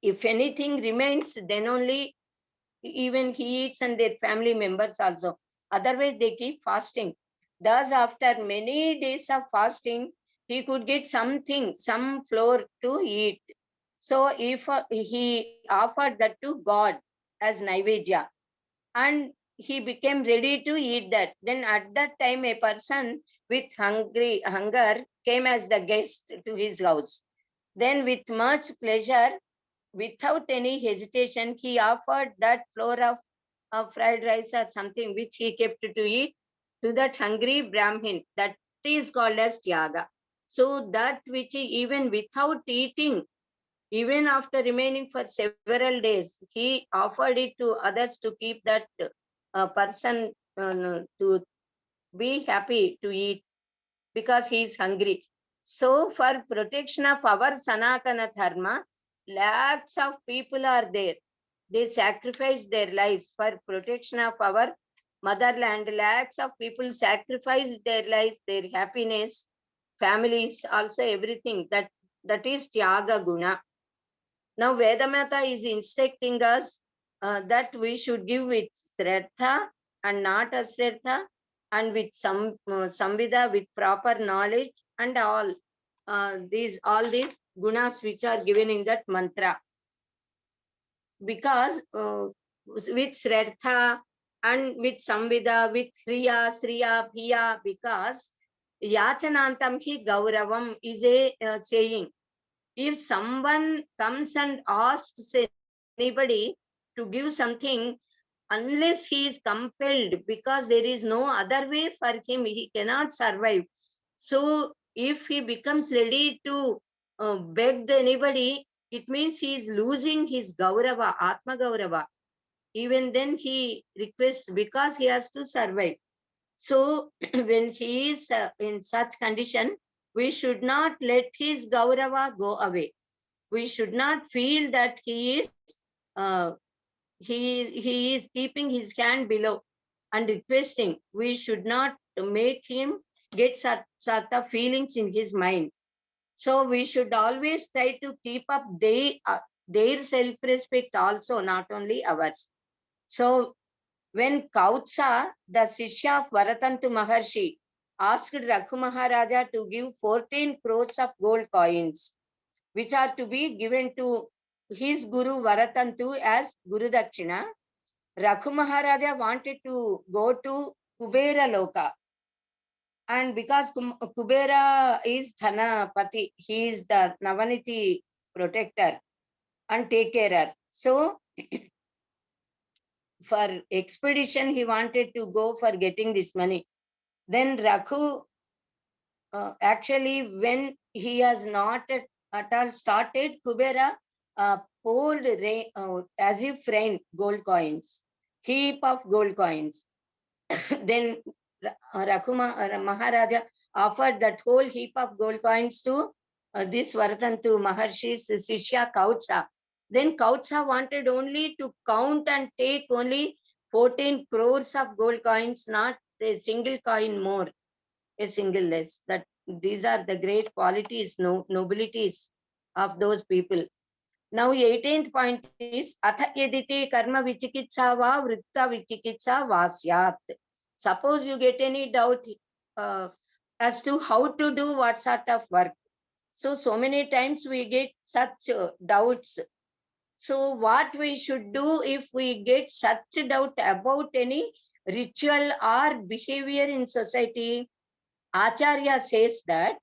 If anything remains, then only even he eats and their family members also. Otherwise, they keep fasting. Thus, after many days of fasting, he could get something, some flour to eat. So if he offered that to God as Naivedya, and he became ready to eat that, then at that time a person with hunger came as the guest to his house. Then with much pleasure, without any hesitation, he offered that floor of fried rice or something which he kept to eat to that hungry Brahmin. That is called as Tyaga. So that which even without eating, even after remaining for several days, he offered it to others to keep that person to be happy to eat because he is hungry. So for protection of our Sanatana Dharma, lakhs of people are there. They sacrifice their lives for protection of our motherland. Lakhs of people sacrifice their life, their happiness, families, also everything. That is Tyaga Guna. Now Vedamata is instructing us that we should give with Sraddha and not Asraddha, and with some Samvida, with proper knowledge, and all these gunas which are given in that mantra. Because with Sraddha and with Samvida, with Kriya, Sriya, Bhiya, because Yachanantam hi Gauravam is a saying. If someone comes and asks anybody to give something, unless he is compelled, because there is no other way for him, he cannot survive. So if he becomes ready to beg anybody, it means he is losing his gaurava, atma gaurava. Even then he requests because he has to survive. So when he is in such condition, we should not let his gaurava go away. We should not feel that uh, he is keeping his hand below and requesting. We should not make him get sort of feelings in his mind. So we should always try to keep up their self-respect also, not only ours. So when Kautsa, the Sishya of Varatantu Maharshi, asked Raghu Maharaja to give 14 crores of gold coins, which are to be given to his Guru Varatantu as Guru Dakshina, Raghu Maharaja wanted to go to Kubera Loka. And because Kubera is Dhanapati, he is the Navaniti protector and take carer. So for expedition, he wanted to go for getting this money. Then Raghu, actually, when he has not at all started, Kubera poured rain, as if rain, gold coins, heap of gold coins. Then Maharaja offered that whole heap of gold coins to this Varatantu Maharshi's Sishya Kautsa. Then Kautsa wanted only to count and take only 14 crores of gold coins, not a single coin more, a single less. That these are the great qualities, nobilities of those people. Now 18th point is Atha yadite karma vichikitsa va vritta vichikitsa vasyat. Suppose you get any doubt as to how to do what sort of work. So many times we get such doubts. So what we should do if we get such doubt about any ritual or behavior in society? Acharya says that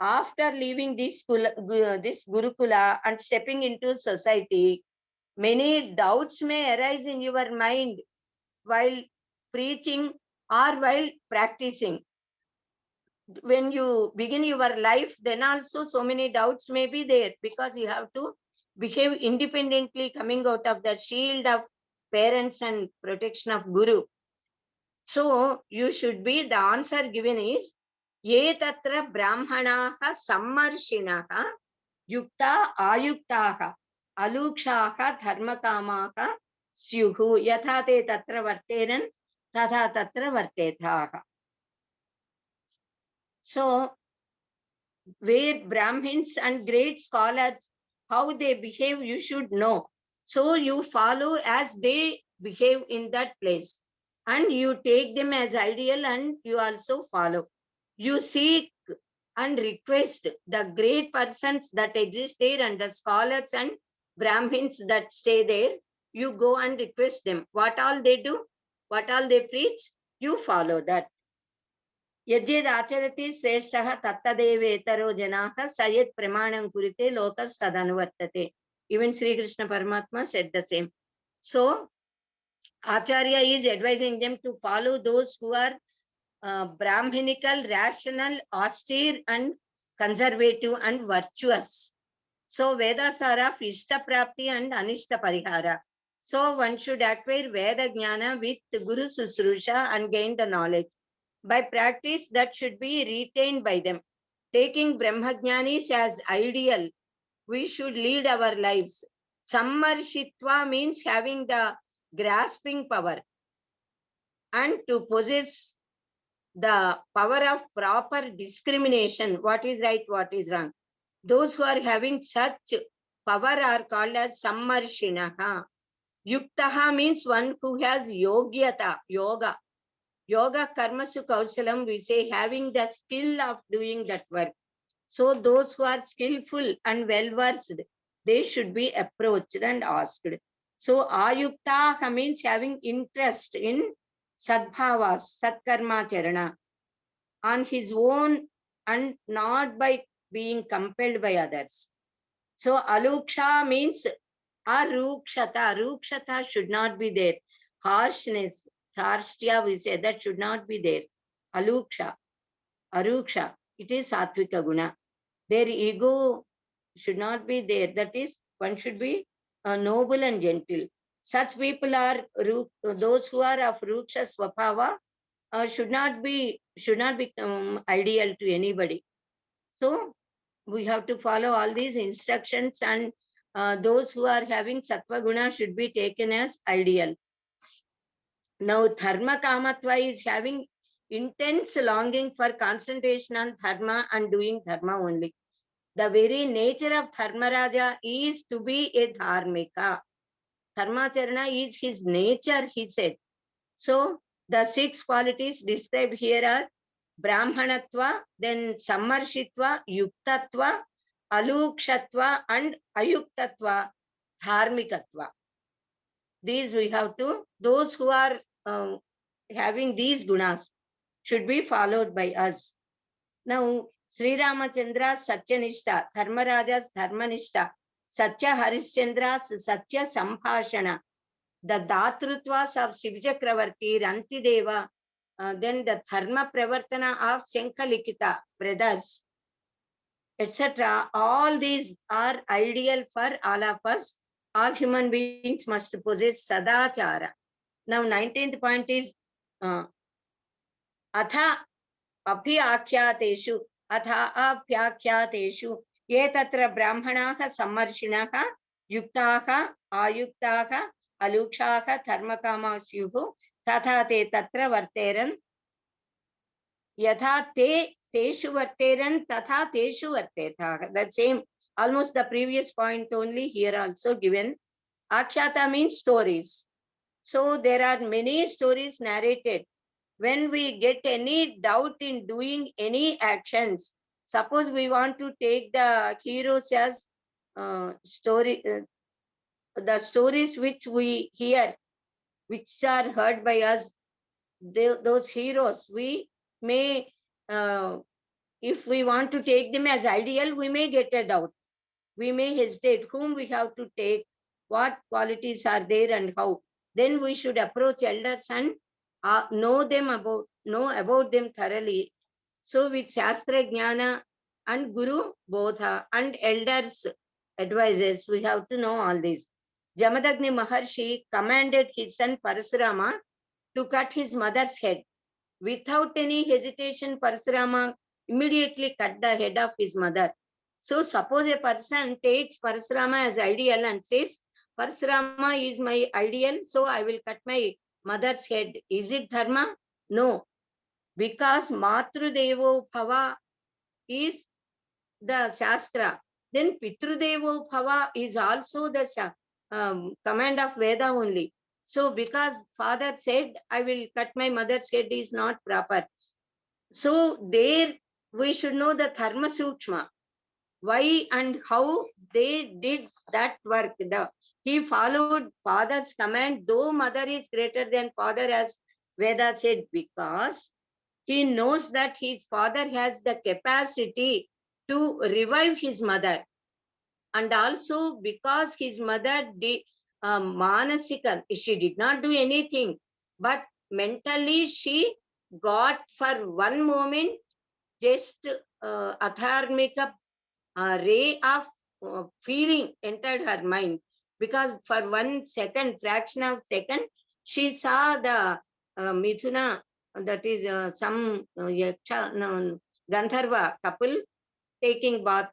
after leaving this Gurukula and stepping into society, many doubts may arise in your mind while preaching or while practicing. When you begin your life, then also so many doubts may be there because you have to behave independently, coming out of the shield of parents and protection of Guru. So you should be, the answer given is, Ye tatra brahmanaha sammarshinaha yukta ayuktaha alukshaha dharmakamaha syuhu yatha te tatra varteran tatha tatra vartethaha. So where Brahmins and great scholars, how they behave, you should know. So you follow as they behave in that place. And you take them as ideal and you also follow. You seek and request the great persons that exist there and the scholars and Brahmins that stay there. You go and request them. What all they do, what all they preach, you follow that. यद्यद् आचरति श्रेष्ठः तत्तदेवेतरो जनाः स यत् प्रमाणं कुरुते लोकस्तदनुवर्तते. Even Sri Krishna Paramatma said the same. So Acharya is advising them to follow those who are brahminical, rational, austere and conservative and virtuous. So Vedas are of Ishta Prapti and Anishta Parihara. So one should acquire Veda Jnana with Guru Susrusha and gain the knowledge. By practice that should be retained by them. Taking Brahmajnanis as ideal, we should lead our lives. Sammarshitva means having the grasping power and to possess the power of proper discrimination, what is right, what is wrong. Those who are having such power are called as Sammarshinaha. Yuktaha means one who has yogyata, yoga. Yoga karmasu kausalam, we say having the skill of doing that work. So those who are skillful and well versed, they should be approached and asked. So ayuktaha means having interest in sadbhavas, satkarma charana, on his own and not by being compelled by others. So aluksha means arukshata. Rukshata should not be there. Harshness, tharstya we say, that should not be there. Aluksha, aruksha, it is satvika guna. Their ego should not be there. That is, one should be noble and gentle. Such people are those who are of ruksha swabhava, should not become ideal to anybody. So we have to follow all these instructions, and those who are having sattva guna should be taken as ideal. Now dharma kamatva is having intense longing for concentration on dharma and doing dharma only. The very nature of Dharmaraja is to be a dharmika. Dharmacharana is his nature, he said. So the 6 qualities described here are Brahmanatva, then Sammarshitva, Yuktatva, Alukshatva and Ayuktatva, Dharmikatva. These we have to, those who are having these gunas should be followed by us. Now, Sri Ramachandra Satyanishta, Dharmaraja's Dharmanishta, Satya Harishchandra's Satya Sambhashana, the Dhatrutvas of Shivjakravarti, Rantideva, then the Dharma Pravartana of Shankalikita, brothers, etc. All these are ideal for all of us. All human beings must possess Sadachara. Now, 19th point is Atha Apyakyateshu, Atha Apyakyateshu, Ye Tatra Brahmanaha Sammarshinaka, Yuktaha, Ayuktaha, Alukshaha, Dharmakamasyuhu, Tatha Te Tatra Varteran, Yatha Te Teshu Varteran, Tatha Teshu Vartetha. The same, almost the previous point only here also given. Akshata means stories. So there are many stories narrated. When we get any doubt in doing any actions, suppose we want to take the heroes as the stories which we hear, which are heard by us, those heroes, we may, if we want to take them as ideal, we may get a doubt. We may hesitate whom we have to take, what qualities are there and how. Then we should approach elders and know about them thoroughly. So with Shastra Jnana and Guru Bodha and elders advices, we have to know all this. Jamadagni Maharshi commanded his son Parasurama to cut his mother's head. Without any hesitation, Parasurama immediately cut the head of his mother. So suppose a person takes Parasurama as ideal and says, Parasurama is my ideal, so I will cut my mother's head. Is it dharma? No. Because Matru Devo Bhava is the Shastra. Then Pitru Devo Bhava is also the command of Veda only. So because father said, I will cut my mother's head is not proper. So there we should know the Dharma Sukshma. Why and how they did that work. He followed father's command, though mother is greater than father, as Veda said, because he knows that his father has the capacity to revive his mother. And also because his mother did manasika, she did not do anything, but mentally she got for one moment just atharmika ray of feeling entered her mind, because for 1 second, fraction of second, she saw the Mithuna, that is some yaksha, no, Gandharva couple taking bath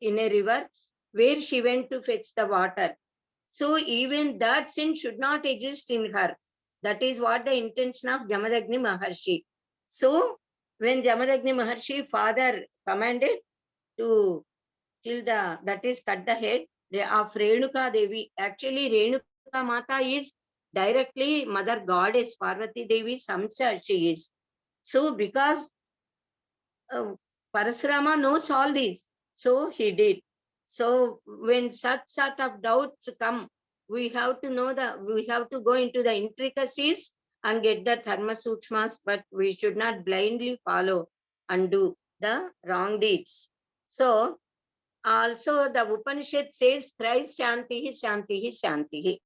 in a river where she went to fetch the water. So even that sin should not exist in her. That is what the intention of Jamadagni Maharshi. So when Jamadagni Maharshi father commanded to kill the, that is cut the head of Renuka Devi. Actually Renuka Mata is directly mother goddess, Parvati Devi Samsa she is. So because Parasrama knows all this, so he did. So when such sort of doubts come, we have to know we have to go into the intricacies and get the dharma sukshmas, but we should not blindly follow and do the wrong deeds. So also the Upanishad says thrice shantihi, shantihi, shantihi.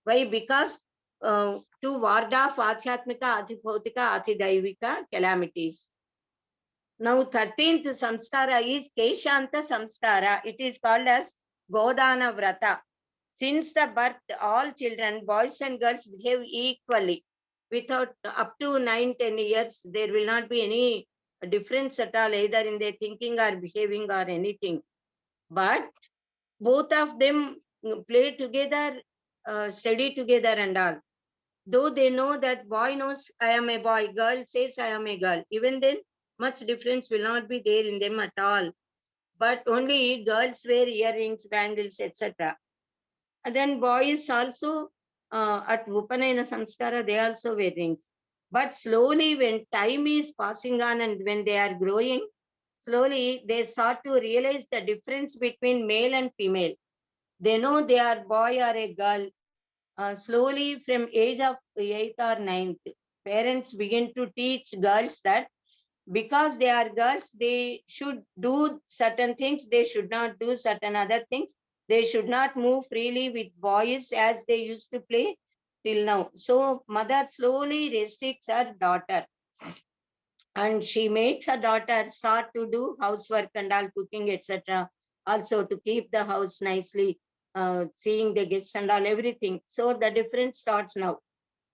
Why? Because to ward off achyatmika, adhibhautika, adhidaivika calamities. Now 13th samskara is Keshanta samskara. It is called as Godana Vrata. Since the birth, all children, boys and girls, behave equally. Without up to 9-10 years, there will not be any difference at all, either in their thinking or behaving or anything. But both of them play together, study together and all. Though they know that boy knows I am a boy, girl says I am a girl, even then much difference will not be there in them at all. But only girls wear earrings, bangles, etc. And then boys also at Upanayana Samskara, they also wear rings. But slowly when time is passing on and when they are growing, slowly they start to realize the difference between male and female. They know they are boy or a girl. Slowly from age of 8th or 9th, parents begin to teach girls that because they are girls, they should do certain things, they should not do certain other things. They should not move freely with boys as they used to play till now. So mother slowly restricts her daughter, and she makes her daughter start to do housework and all, cooking, etc. Also to keep the house nicely, seeing the guests and all, everything. So the difference starts now.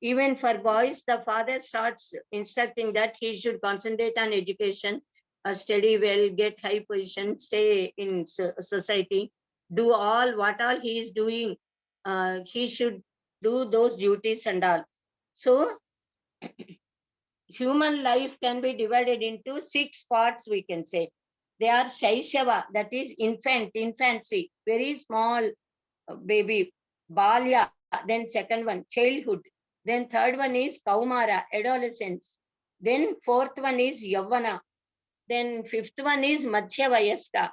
Even for boys, the father starts instructing that he should concentrate on education, study well, get high position, stay in society, do all what all he is doing. He should do those duties and all. So human life can be divided into 6 parts, we can say. They are Shaishava, that is infancy, very small baby. Balya, then second one, childhood. Then third one is Kaumara, adolescence. Then fourth one is Yavana. Then fifth one is Madhya Vayaska.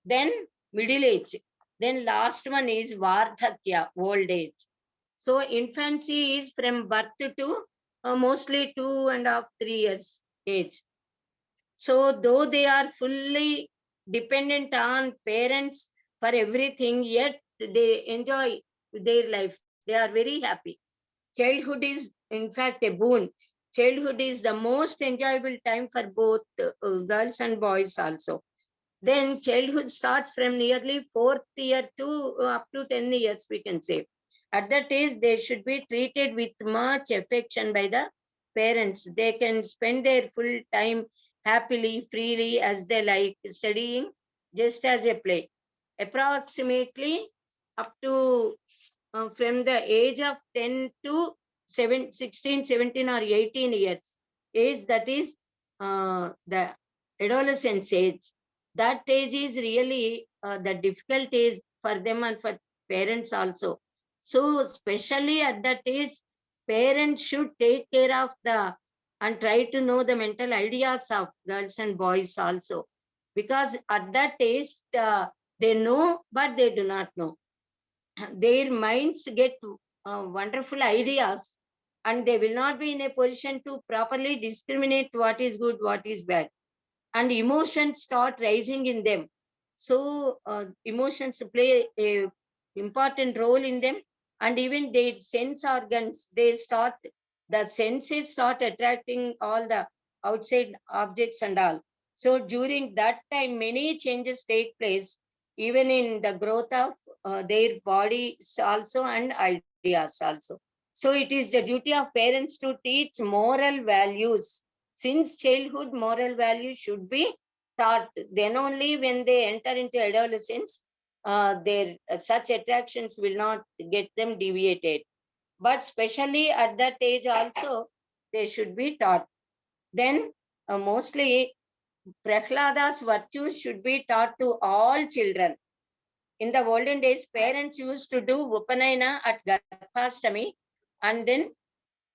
Then middle age. Then last one is Vardhakya, old age. So infancy is from birth to mostly 2.5, 3 years age. So though they are fully dependent on parents for everything, yet they enjoy their life. They are very happy. Childhood is in fact a boon. Childhood is the most enjoyable time for both girls and boys also. Then childhood starts from nearly 4th year to up to 10 years, we can say. At that age, they should be treated with much affection by the parents. They can spend their full time happily, freely as they like, studying just as a play. Approximately up to from the age of 10 to 16, 17 or 18 years age, that is the adolescence age. That age is really the difficult age for them and for parents also. So especially at that age, parents should take care of and try to know the mental ideas of girls and boys also. Because at that age, they know, but they do not know. Their minds get wonderful ideas, and they will not be in a position to properly discriminate what is good, what is bad. And emotions start rising in them. So emotions play a important role in them, and even their sense organs, the senses start attracting all the outside objects and all. So during that time, many changes take place, even in the growth of their bodies also and ideas also. So it is the duty of parents to teach moral values. Since childhood, moral values should be taught. Then only when they enter into adolescence, their such attractions will not get them deviated. But especially at that age also, they should be taught. Then mostly Prahlada's virtues should be taught to all children. In the olden days, parents used to do Upanayana at Garbhastami and then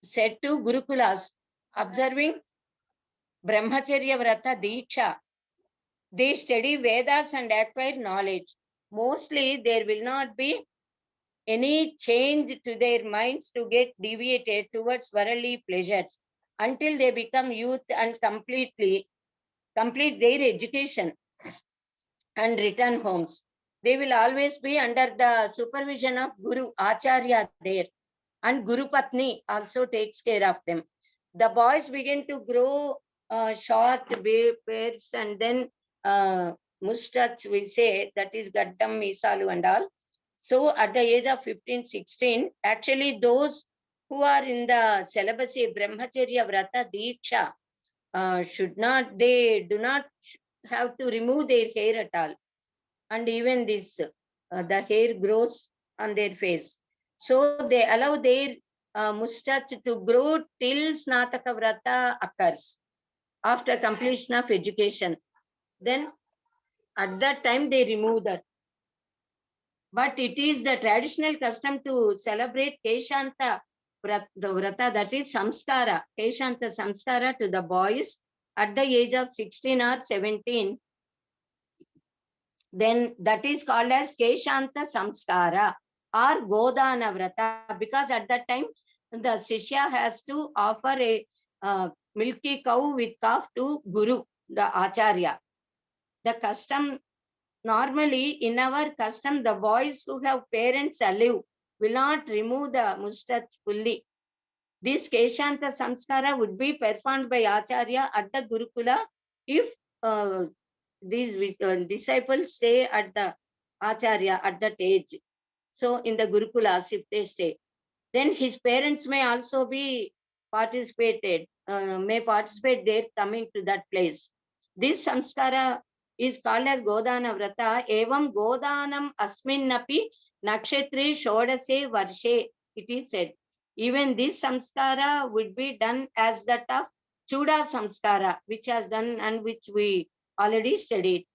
said to Gurukulas, observing Brahmacharya Vrata Diksha. They study Vedas and acquire knowledge. Mostly, there will not be any change to their minds to get deviated towards worldly pleasures until they become youth and complete their education and return homes. They will always be under the supervision of Guru Acharya there, and Guru Patni also takes care of them. The boys begin to grow short beards and then mustache, we say, that is Gaddam, Misalu and all. So at the age of 15, 16, actually those who are in the celibacy, Brahmacharya Vrata Diksha, they do not have to remove their hair at all. And even this, the hair grows on their face. So they allow their mustache to grow till Snataka Vrata occurs after completion of education. Then at that time they remove that. But it is the traditional custom to celebrate Keshanta Vrata, that is Samskara, Keshanta Samskara to the boys at the age of 16 or 17. Then that is called as Keshanta Samskara or Godana Vrata, because at that time the Shishya has to offer a milky cow with calf to Guru, the Acharya. The custom, normally in our custom, the boys who have parents alive will not remove the mustache fully. This Keshanta Samskara would be performed by Acharya at the Gurukula if these disciples stay at the Acharya at that age. So in the Gurukulas, if they stay, then his parents may also be may participate there coming to that place. This samskara is called as Godana Vrata. Evam Godanam Asminnapi Nakshatri Shodase Varshe, it is said. Even this samskara would be done as that of Chuda Samskara, which has done and which we already studied.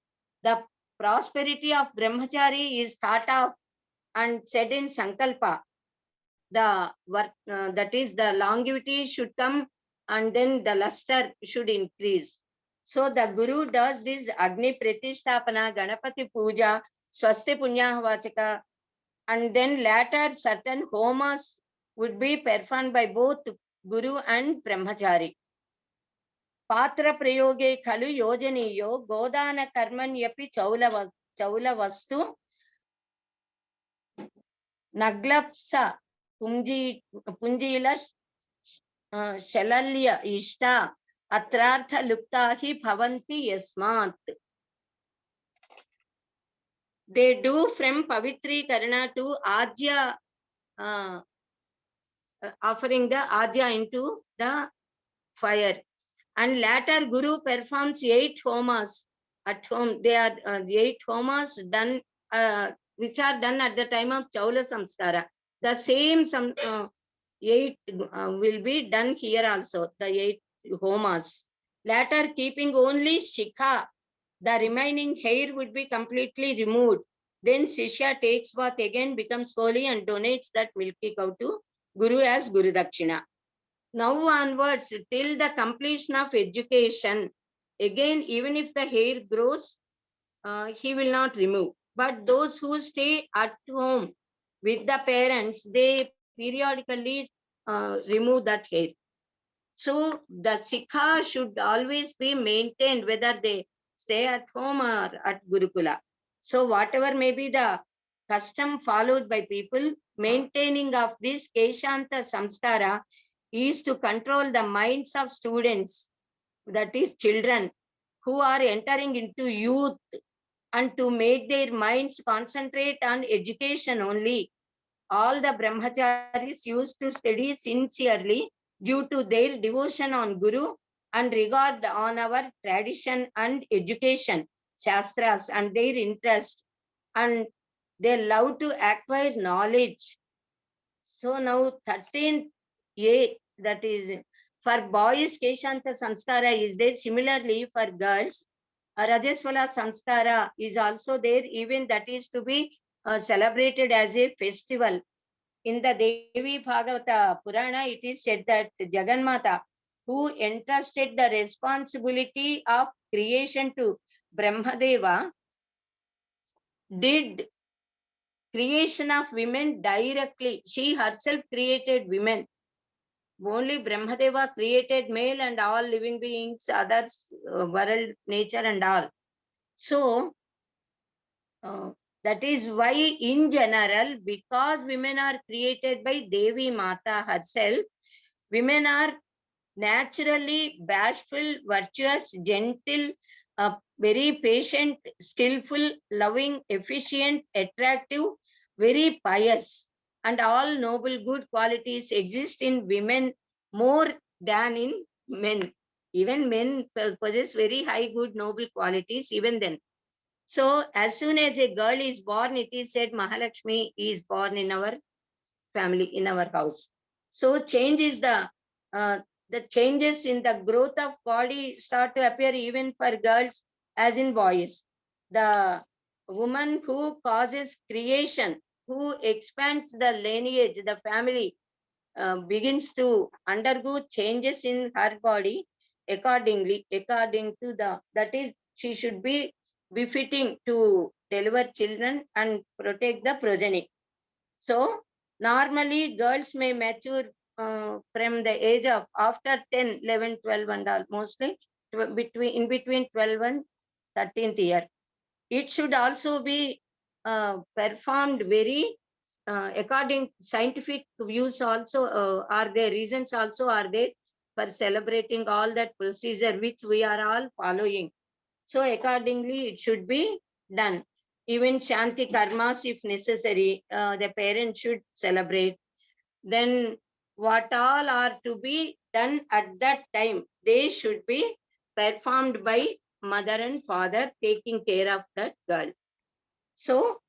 The prosperity of Brahmachari is thought of and said in Sankalpa. That is, the longevity should come and then the luster should increase. So the Guru does this Agni Pratisthapana, Ganapati Puja, Swasti Punya Vachaka, and then later certain homas would be performed by both Guru and Brahmachari. Patra prayoge khalu yojaniyo godana karmanyapi chaula vastu naglapsa punjila shalalya ishta atrartha luptahi bhavanti yasmat. They do from Pavitri Karana to Ajya, offering the Ajya into the fire. And later Guru performs 8 homas at home. They are 8 homas done, which are done at the time of Chaula Samskara. The same 8 will be done here also, the 8 homas. Later, keeping only Shikha, the remaining hair would be completely removed. Then Shishya takes bath again, becomes holy and donates that milky cow to Guru as Guru Dakshina. Now onwards, till the completion of education, again, even if the hair grows, he will not remove. But those who stay at home with the parents, they periodically remove that hair. So the Sikha should always be maintained whether they stay at home or at Gurukula. So whatever may be the custom followed by people, maintaining of this Keshanta Samskara is to control the minds of students, that is children, who are entering into youth, and to make their minds concentrate on education only. All the brahmacharis used to study sincerely due to their devotion on Guru and regard on our tradition and education, shastras, and their interest, and they love to acquire knowledge. So now 13th A, that is for boys, Keshanta Samskara is there. Similarly for girls, Rajaswala Samskara is also there, even that is to be celebrated as a festival. In the Devi Bhagavata Purana, it is said that Jagannatha, who entrusted the responsibility of creation to Brahmadeva, did creation of women directly. She herself created women. Only Brahmadeva created male and all living beings, others, world, nature and all. So, that is why in general, because women are created by Devi Mata herself, women are naturally bashful, virtuous, gentle, very patient, skillful, loving, efficient, attractive, very pious, and all noble good qualities exist in women more than in men. Even men possess very high good noble qualities, even then. So as soon as a girl is born, it is said Mahalakshmi is born in our family, in our house. So change is the changes in the growth of body start to appear even for girls as in boys. The woman who causes creation, who expands the lineage, the family, begins to undergo changes in her body accordingly, according to that is, she should be befitting to deliver children and protect the progeny. So normally girls may mature from the age of after 10, 11, 12 and all, mostly in between 12 and 13th year. It should also be performed very according scientific views also are there, reasons also are there for celebrating all that procedure which we are all following. So accordingly, it should be done. Even Shanti karmas, if necessary, the parents should celebrate. Then what all are to be done at that time, they should be performed by mother and father taking care of that girl. So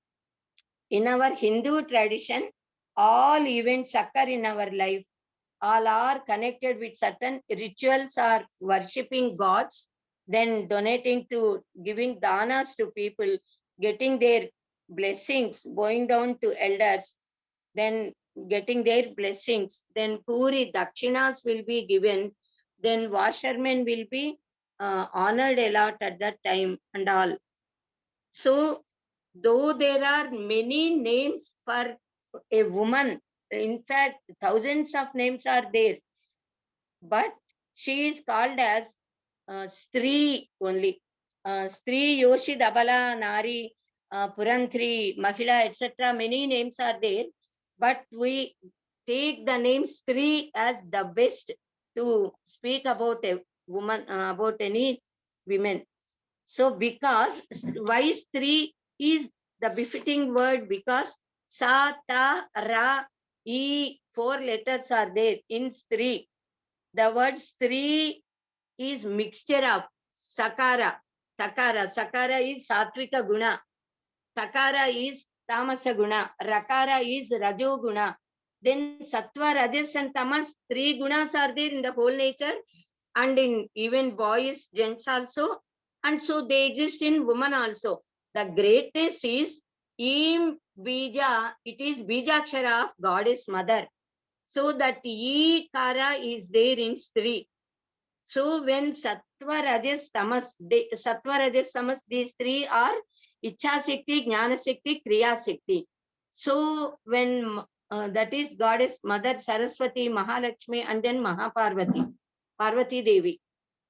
in our Hindu tradition, all events occur in our life. All are connected with certain rituals or worshipping gods, then donating to giving danas to people, getting their blessings, going down to elders, then getting their blessings, then puri dakshinas will be given, then washermen will be honored a lot at that time and all. So though there are many names for a woman, in fact thousands of names are there, but she is called as Stree only. Stree, Yoshi, Dabala, Nari, Purantri, Mahila, etc. Many names are there, but we take the name Stree as the best to speak about a woman, about any women. So because why Stree is the befitting word, because Sa, Ta, Ra, E, 4 letters are there in Stree. The word Stree is mixture of Sakara, Takara. Sakara is Satvika Guna. Takara is Tamasa Guna. Rakara is Rajo Guna. Then Sattva, Rajas and Tamas, 3 gunas are there in the whole nature and in even boys, gents also. And so they exist in woman also. The greatness is Im Bija, it is Bijakshara of Goddess Mother. So that E Kara is there in Stree. So when Sattva, Rajas, Tamas, Sattva, Rajas, Tamas, these 3 are Ichha Shakti, Jnana Shakti, Kriya Shakti. So when that is goddess Mother Saraswati, Mahalakshmi, and then Mahaparvati, Parvati Devi.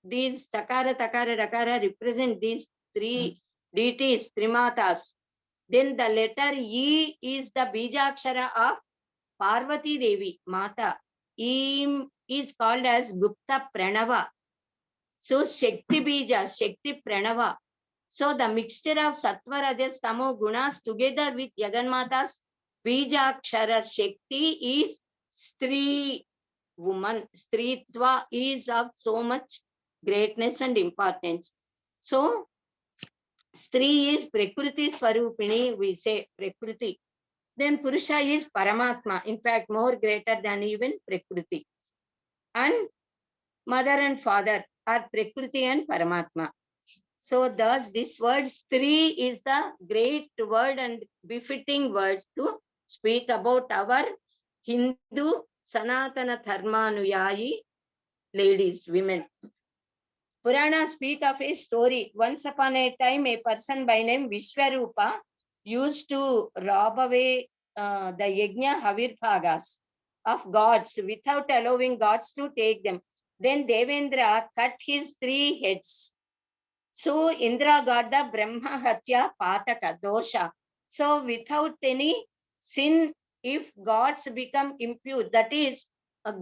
These Sakara, Takara, Rakara represent these three deities, Trimatas. Then the letter E is the Bijakshara of Parvati Devi, Mata. E is called as Gupta Pranava. So Shakti Bija, Shakti Pranava. So the mixture of Sattva, Rajas, Tamo gunas together with Jaganmata's Bijakshara Shakti is Stri woman. Stritva is of so much greatness and importance. So Stri is Prakriti Swarupini, we say Prakriti. Then Purusha is Paramatma, in fact more greater than even Prakriti. And mother and father are Prakriti and Paramatma. So thus this word Stri is the great word and befitting word to speak about our Hindu Sanatana Dharmanuyayi ladies, women. Purana speak of a story. Once upon a time, a person by name Vishwarupa used to rob away the Yajna Havirbhagas of gods without allowing gods to take them. Then Devendra cut his 3 heads. So Indra got the Brahma Hatya Pataka dosha. So without any sin, if gods become impure, that is,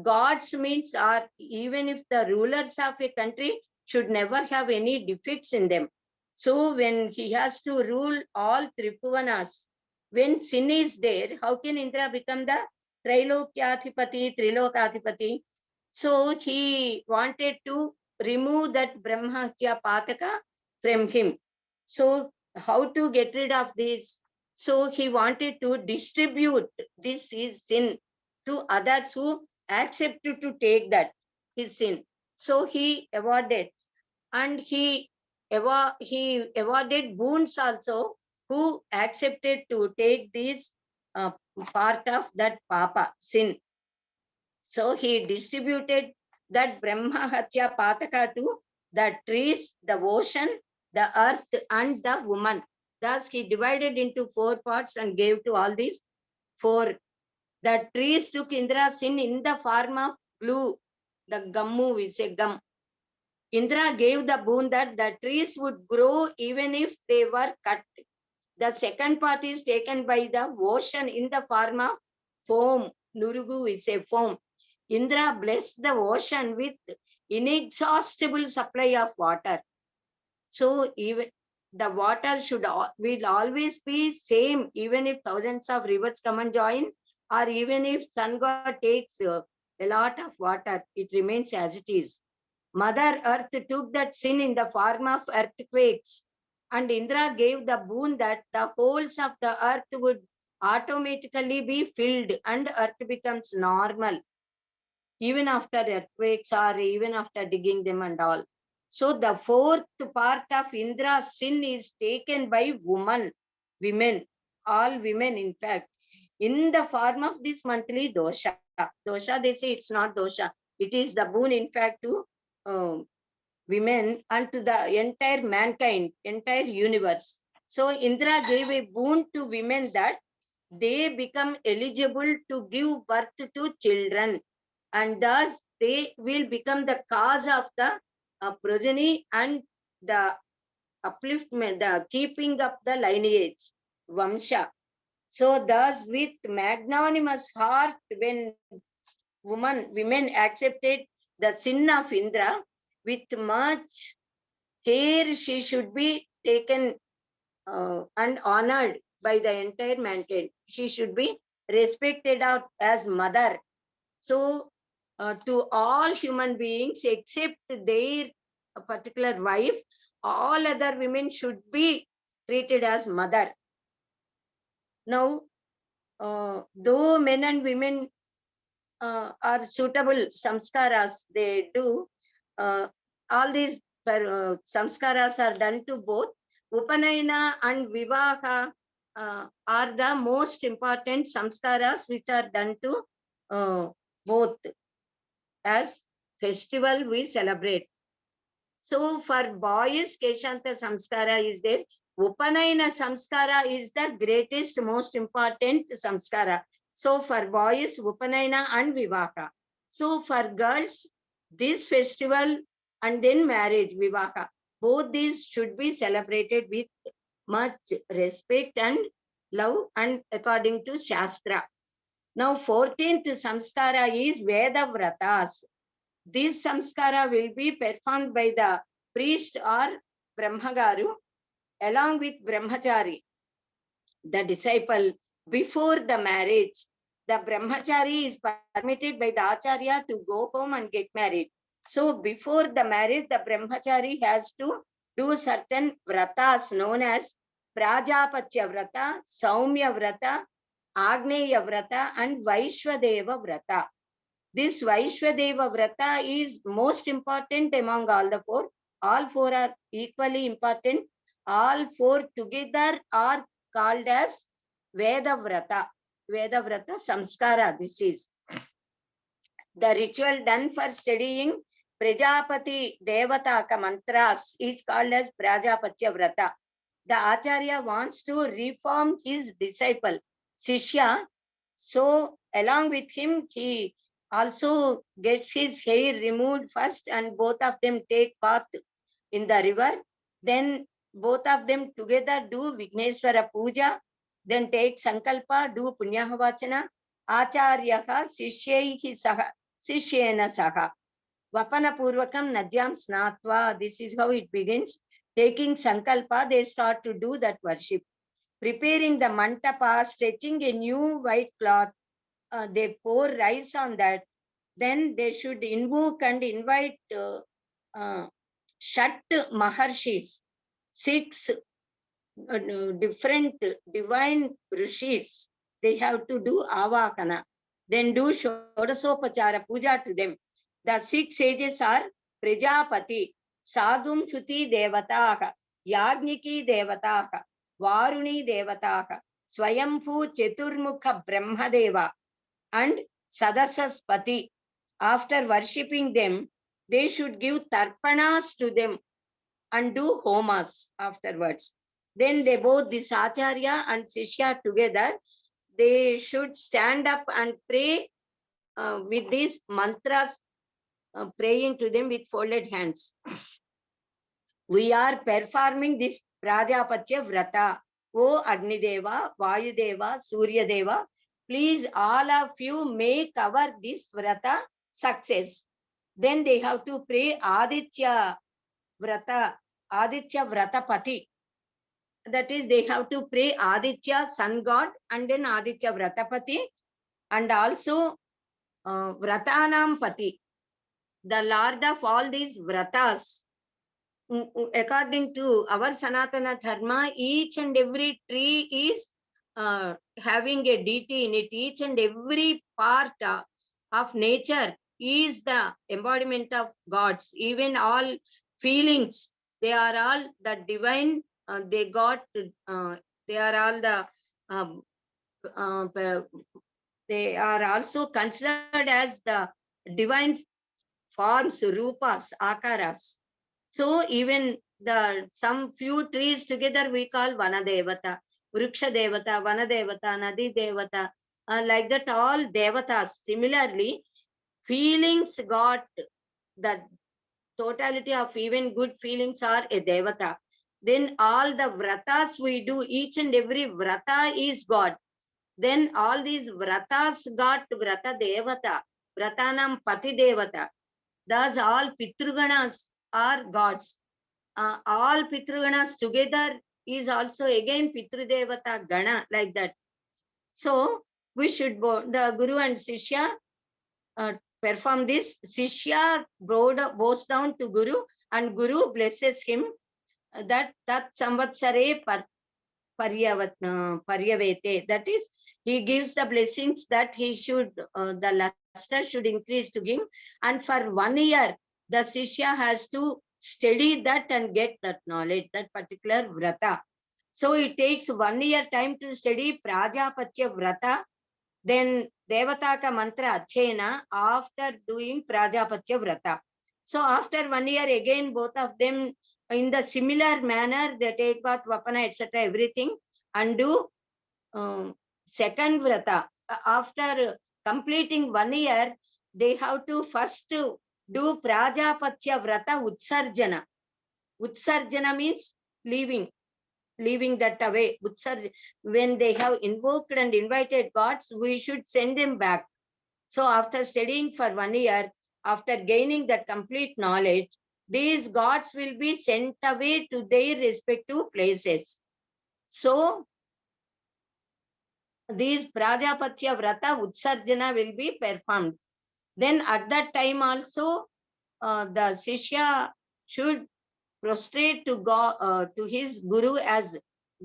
gods means are even if the rulers of a country should never have any defects in them. So when he has to rule all Tripuvanas, when sin is there, how can Indra become the Trilokyathipati? So he wanted to remove that Brahmatya Pataka from him. So how to get rid of this? So he wanted to distribute this his sin to others who accepted to take that his sin. So he awarded, and he awarded boons also who accepted to take this part of that papa sin. So he distributed that Brahma Hatya Pataka to the trees, the ocean, the earth, and the woman. Thus he divided into 4 parts and gave to all these 4. The trees took Indra's sin in the form of glue. The gammu, we say gum. Indra gave the boon that the trees would grow even if they were cut. The second part is taken by the ocean in the form of foam. Nurugu is a foam. Indra blessed the ocean with inexhaustible supply of water. So even the water will always be same, even if thousands of rivers come and join, or even if sun god takes a lot of water, it remains as it is. Mother Earth took that sin in the form of earthquakes, and Indra gave the boon that the holes of the earth would automatically be filled and earth becomes normal, even after earthquakes or even after digging them and all. So the 4th part of Indra's sin is taken by women, all women in fact, in the form of this monthly dosha. Dosha, they say it's not dosha. It is the boon in fact to women and to the entire mankind, entire universe. So Indra gave a boon to women that they become eligible to give birth to children, and thus they will become the cause of the progeny and the upliftment, the keeping up the lineage, Vamsha. So thus with magnanimous heart, when women accepted the sin of Indra, with much care she should be taken and honored by the entire mankind. She should be respected as mother. So to all human beings except their particular wife, all other women should be treated as mother. Now, though men and women are suitable samskaras, they do, all these samskaras are done to both. Upanayana and Vivaha are the most important samskaras which are done to both as festival we celebrate. So for boys, Keshanta Samskara is there. Upanayana Samskara is the greatest, most important Samskara. So for boys, Upanayana and Vivaha. So for girls, this festival and then marriage, Vivaha. Both these should be celebrated with much respect and love and according to Shastra. Now 14th Samskara is Veda Vratas. This Samskara will be performed by the priest or Brahmagaru along with Brahmachari, the disciple, before the marriage. The Brahmachari is permitted by the Acharya to go home and get married. So before the marriage, the Brahmachari has to do certain vratas known as Prajapatya Vrata, Saumya Vrata, Agneya Vrata, and Vaishwadeva Vrata. This Vaishwadeva Vrata is most important among all the four. All four are equally important. All four together are called as Veda Vrata. Veda Vrata Samskara, this is. The ritual done for studying Prajapati Devataka mantras is called as Prajapatya Vrata. The Acharya wants to reform his disciple, Sishya. So along with him, he also gets his hair removed first and both of them take bath in the river. Then both of them together do Vigneswara Puja. Then take Sankalpa, do Punyahavachana. Acharyaha Sishyaihi Saha, Sishyena Saha. Vapana Purvakam Nadyam Snatva. This is how it begins. Taking Sankalpa, they start to do that worship. Preparing the mantapa, stretching a new white cloth, they pour rice on that. Then they should invoke and invite Shat Maharshis, 6 different divine rishis. They have to do avakana. Then do Shodasopachara puja to them. The 6 sages are Prajapati, Sadhum Shuti Devataha, Yagniki Devataha, Varuni Devataha, Swayambhu Cheturmukha Brahmadeva, and Sadasaspati. After worshipping them, they should give tarpanas to them and do homas afterwards. Then they both, this Acharya and Sishya together, they should stand up and pray with these mantras, praying to them with folded hands. We are performing this Prajapatya Vrata. O Agnideva, Vayudeva, Suryadeva, please all of you make our this Vrata success. Then they have to pray Aditya Vrata, Aditya Vratapati. That is, they have to pray Aditya, sun god, and then Aditya Vratapati, and also Vratanam Pati, the Lord of all these Vratas. According to our Sanatana Dharma, each and every tree is having a deity in it. Each and every part of nature is the embodiment of gods. Even all feelings, they are all the divine. They are all the. They are also considered as the divine forms, rupas, akaras. So even some few trees together we call Vanadevata, Vriksha Devata, Vanadevata, Nadi Devata, like that all Devatas. Similarly, feelings got the totality of even good feelings are a Devata. Then all the Vratas we do, each and every Vrata is God. Then all these Vratas got Vrata Devata, Vratanam Pati Devata. Thus all Pitruganas are gods. All Pitruganas together is also again Pitrudevata Gana, like that. So we should the Guru and Sishya perform this. Sishya bows down to Guru and Guru blesses him that samvatsare paryavete. That is, he gives the blessings that he should, the luster should increase to him. And for 1 year, the Sishya has to study that and get that knowledge, that particular Vrata. So it takes 1 year time to study Prajapatya Vrata, then Devataka Mantra Achena after doing Prajapatya Vrata. So after 1 year, again, both of them in the similar manner, they take bath, Vapana, etc., everything, and do second Vrata. after completing 1 year, they have to first do Prajapatya Vrata Utsarjana. Utsarjana means leaving that away. When they have invoked and invited gods, we should send them back. So after studying for 1 year, after gaining that complete knowledge, these gods will be sent away to their respective places. So these Prajapatya Vrata Utsarjana will be performed. Then at that time also, the Shishya should prostrate to God, to his Guru as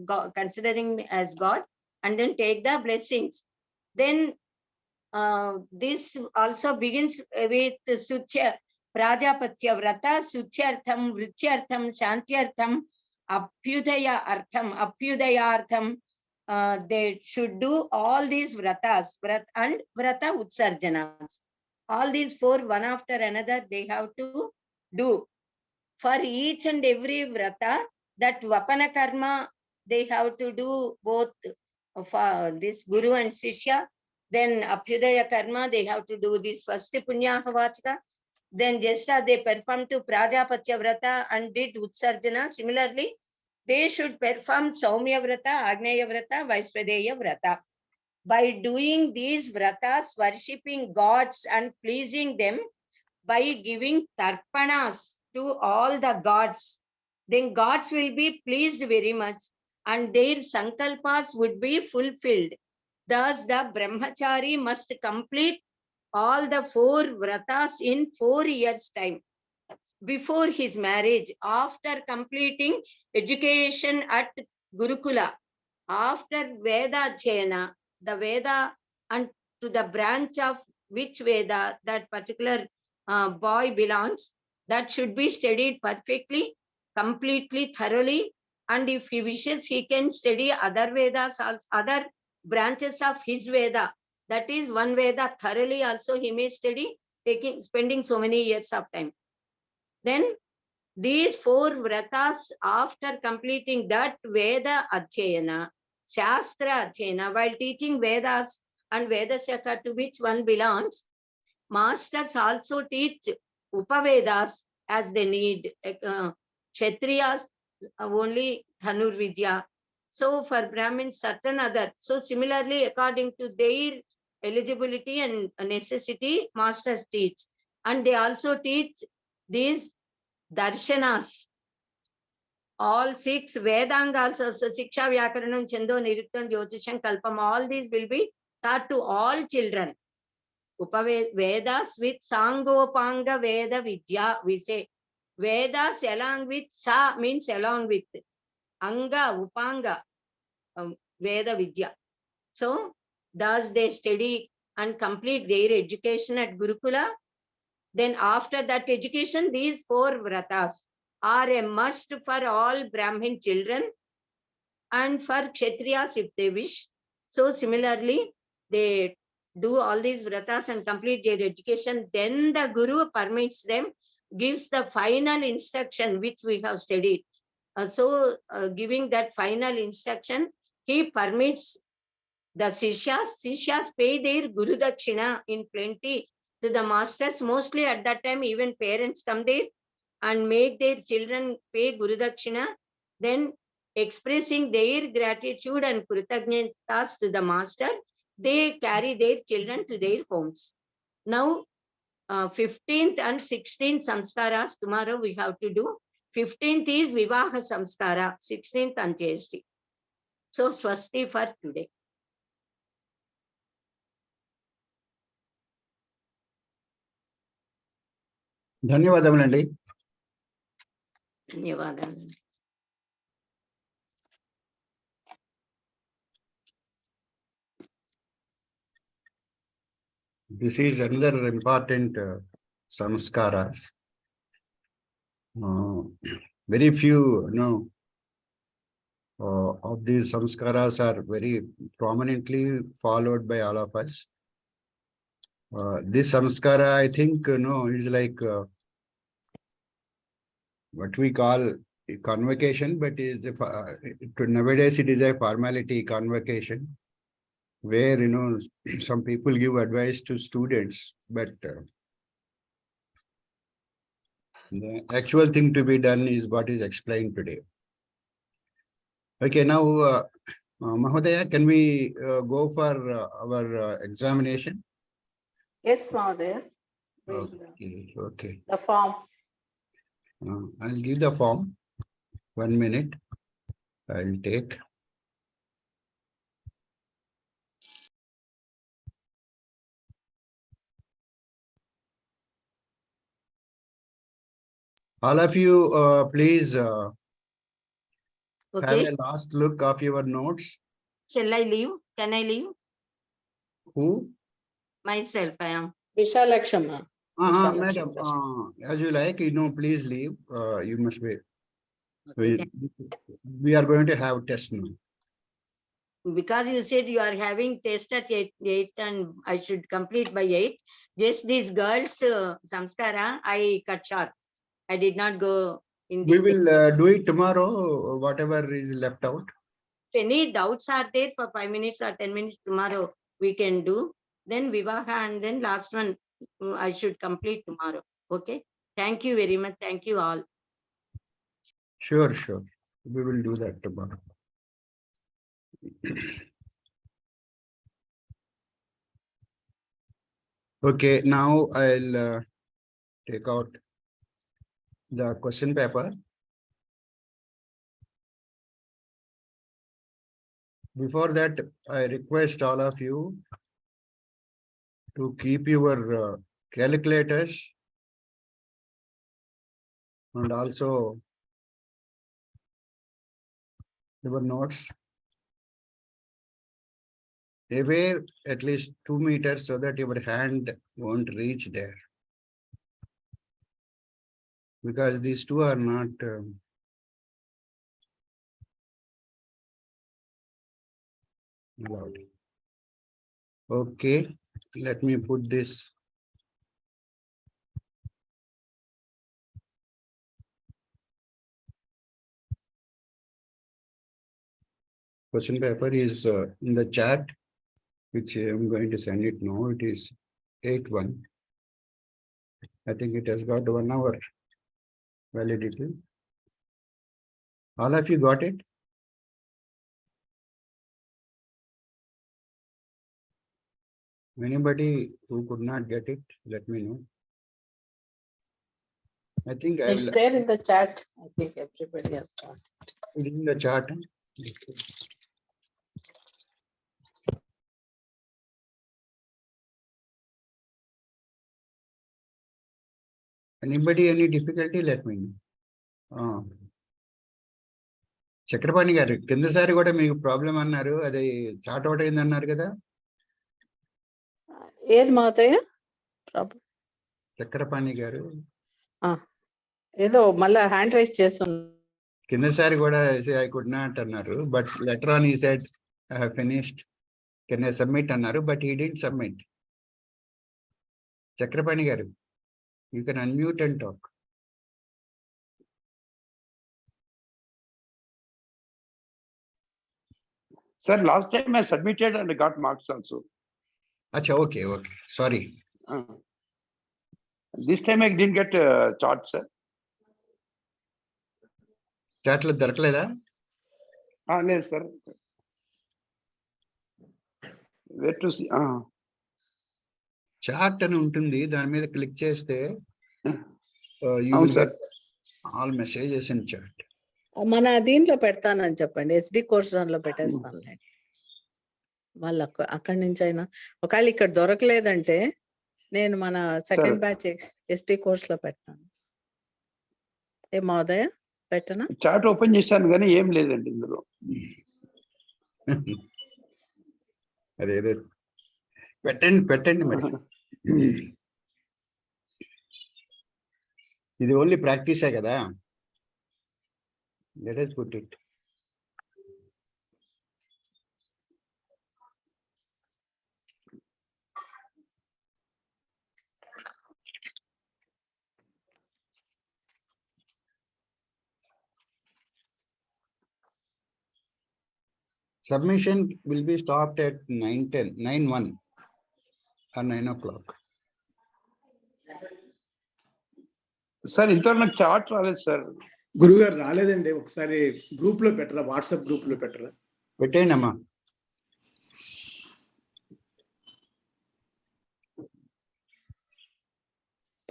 God, considering as God, and then take the blessings. Then this also begins with Suchya, Prajapatya Vrata, Suchyartham, Vrutyartham, Shantyartham, Apyudayartham. They should do all these vratas, and Vrata Utsarjanas. All these 4, one after another, they have to do. For each and every vrata, that Vapana Karma, they have to do both for this Guru and Sishya. Then Apyudaya Karma, they have to do this first Punya Vachaka. Then just as they perform to Prajapatya Vrata and did Utsarjana, similarly, they should perform Saumya Vrata, Agneya Vrata, Vaisvadeya Vrata. By doing these vratas, worshipping gods and pleasing them, by giving tarpanas to all the gods, then gods will be pleased very much and their sankalpas would be fulfilled. Thus, the brahmachari must complete all the 4 vratas in 4 years' time before his marriage, after completing education at Gurukula, after Veda Chena, the Veda, and to the branch of which Veda that particular boy belongs, that should be studied perfectly, completely, thoroughly. And if he wishes, he can study other Vedas, other branches of his Veda. That is one Veda thoroughly also he may study, spending so many years of time. Then these 4 vratas, after completing that Veda Adhyayana, Shastra Adhyayana, while teaching Vedas and Veda Shaka to which one belongs, masters also teach Upavedas as they need. Kshatriyas only Dhanur Vidya. So for Brahmins, certain other. So similarly, according to their eligibility and necessity, masters teach. And they also teach these darshanas. All 6 Vedangas also, Siksha, Vyakaranam, Chando, Niruttam, Jyotisham, Kalpam, all these will be taught to all children. Vedas with Sangopanga Veda Vidya, we say. Vedas along with Sa means along with. Anga, Upanga, Veda Vidya. So, thus they study and complete their education at Gurukula. Then after that education, these 4 vratas are a must for all Brahmin children and for Kshatriyas if they wish. So similarly, they do all these vratas and complete their education. Then the Guru permits them, gives the final instruction which we have studied. Giving that final instruction, he permits the Sishyas pay their Guru Dakshina in plenty to the masters. Mostly at that time, even parents come there and make their children pay Guru Dakshina. Then expressing their gratitude and kritagnatas to the master, they carry their children to their homes. Now, 15th and 16th samskaras, tomorrow we have to do. 15th is Vivaha Samskara, 16th Antyeshti. So, Swasti for today. ధన్యవాదములండి. ధన్యవాదాలు. This is another important samskaras. Very few, of these samskaras are very prominently followed by all of us. This samskara, I think, is like what we call a convocation, but nowadays it is a formality convocation. where, some people give advice to students, but the actual thing to be done is what is explained today. Okay, now, Mahodaya, can we go for our examination? Yes, Mahodaya. Okay. The form. I'll give the form. 1 minute. I'll take. All of you, please have Okay, a last look of your notes. shall I leave? Can I leave? Who? Myself, I am. Visalakshi. Madam, as you like, please leave. You must wait. We are going to have test now. Because you said you are having test at 8 and I should complete by 8. Just these girls, Samskara, I cut short. I did not go in We detail. will do it tomorrow, whatever is left out. If any doubts are there for 5 minutes or 10 minutes tomorrow, we can do. Then Vivaha and then last one, I should complete tomorrow. Okay. Thank you very much. Thank you all. Sure. We will do that tomorrow. Okay, now I'll take out the question paper. Before that, I request all of you to keep your calculators and also your notes away at least 2 meters so that your hand won't reach there. Because these two are not allowed. Okay, let me put this. Question paper is in the chat, which I'm going to send it now. It is 8-1. I think it has got 1 hour validity. All of you got it? Anybody who could not get it, let me know. I think I It's will. there in the chat. I think everybody has got it. In the chart. Anybody, any difficulty, let me know. Chakrapani గారు కిందసారి కూడా మీకు problem అన్నారు, అది chat out అయింది అన్నారు కదా. ఏది Mathaiah problem? Chakrapani గారు ఏదో మళ్ళీ హ్యాండ్ రైస్ చేస్తున్నా. కిందసారి కూడా ఐ కుడ్ నాట్ అన్నారు, but later on he said I have finished, can I submit అన్నారు, but he didn't submit. Chakrapani garu, you can unmute and talk. Sir, last time I submitted and got marks also. Acha, okay. Sorry. This time I didn't get a chart, sir. Chat lo దొరకలేదా? లేదు sir. Where to see? Chat అని ఉంటుంది, దాని మీద click చేస్తే you అవును will sir. get all messages in chat. మన దీంట్లో పెడతానని చెప్పండి, ఎస్డి కోర్స్ దాంట్లో పెట్టేస్తానులే. వాళ్ళకు అక్కడి నుంచి అయినా ఒకవేళ ఇక్కడ దొరకలేదంటే నేను మన సెకండ్ బ్యాచ్ ఎస్డి కోర్స్ లో పెడతాను. ఏ మహోదయ పెట్టనా? చాట్ ఓపెన్ చేశాను కానీ ఏం లేదండి ఇందులో. అదేదో పెట్టండి మరి. ఇది ఓన్లీ ప్రాక్టీసే కదా. Let us put it. Submission will be stopped at 9:10, 9:01 or 9 o'clock. Sir ఇంతవరకు నాకు చార్ట్ రాలేదు సార్. గురుగారు రాలేదండి, ఒకసారి గ్రూప్ లో పెట్టరా, వాట్సాప్ గ్రూప్ లో పెట్టరా. పెట్టేయండి అమ్మా.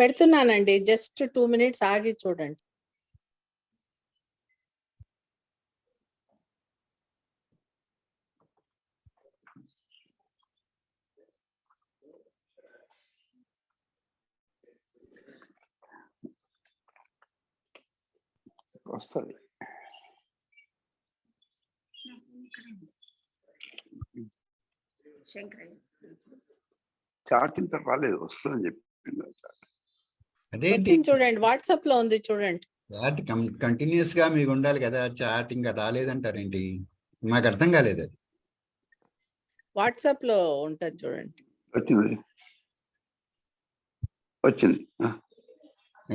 పెడుతున్నానండి, జస్ట్ 2 minutes ఆగి చూడండి. వస్తుంది. చార్ట్ ఇంత రాలేదు, వస్తుందని చెప్పింది. అదే వచ్చింది చూడండి, వాట్సాప్ లో ఉంది చూడండి. చాట్ కంటిన్యూస్ గా మీకు ఉండాలి కదా, చాట్ ఇంకా రాలేదంటారేంటి? నాకు అర్థం కాలేదు అది. వాట్సాప్ లో ఉంటుంది చూడండి. వచ్చింది వచ్చింది.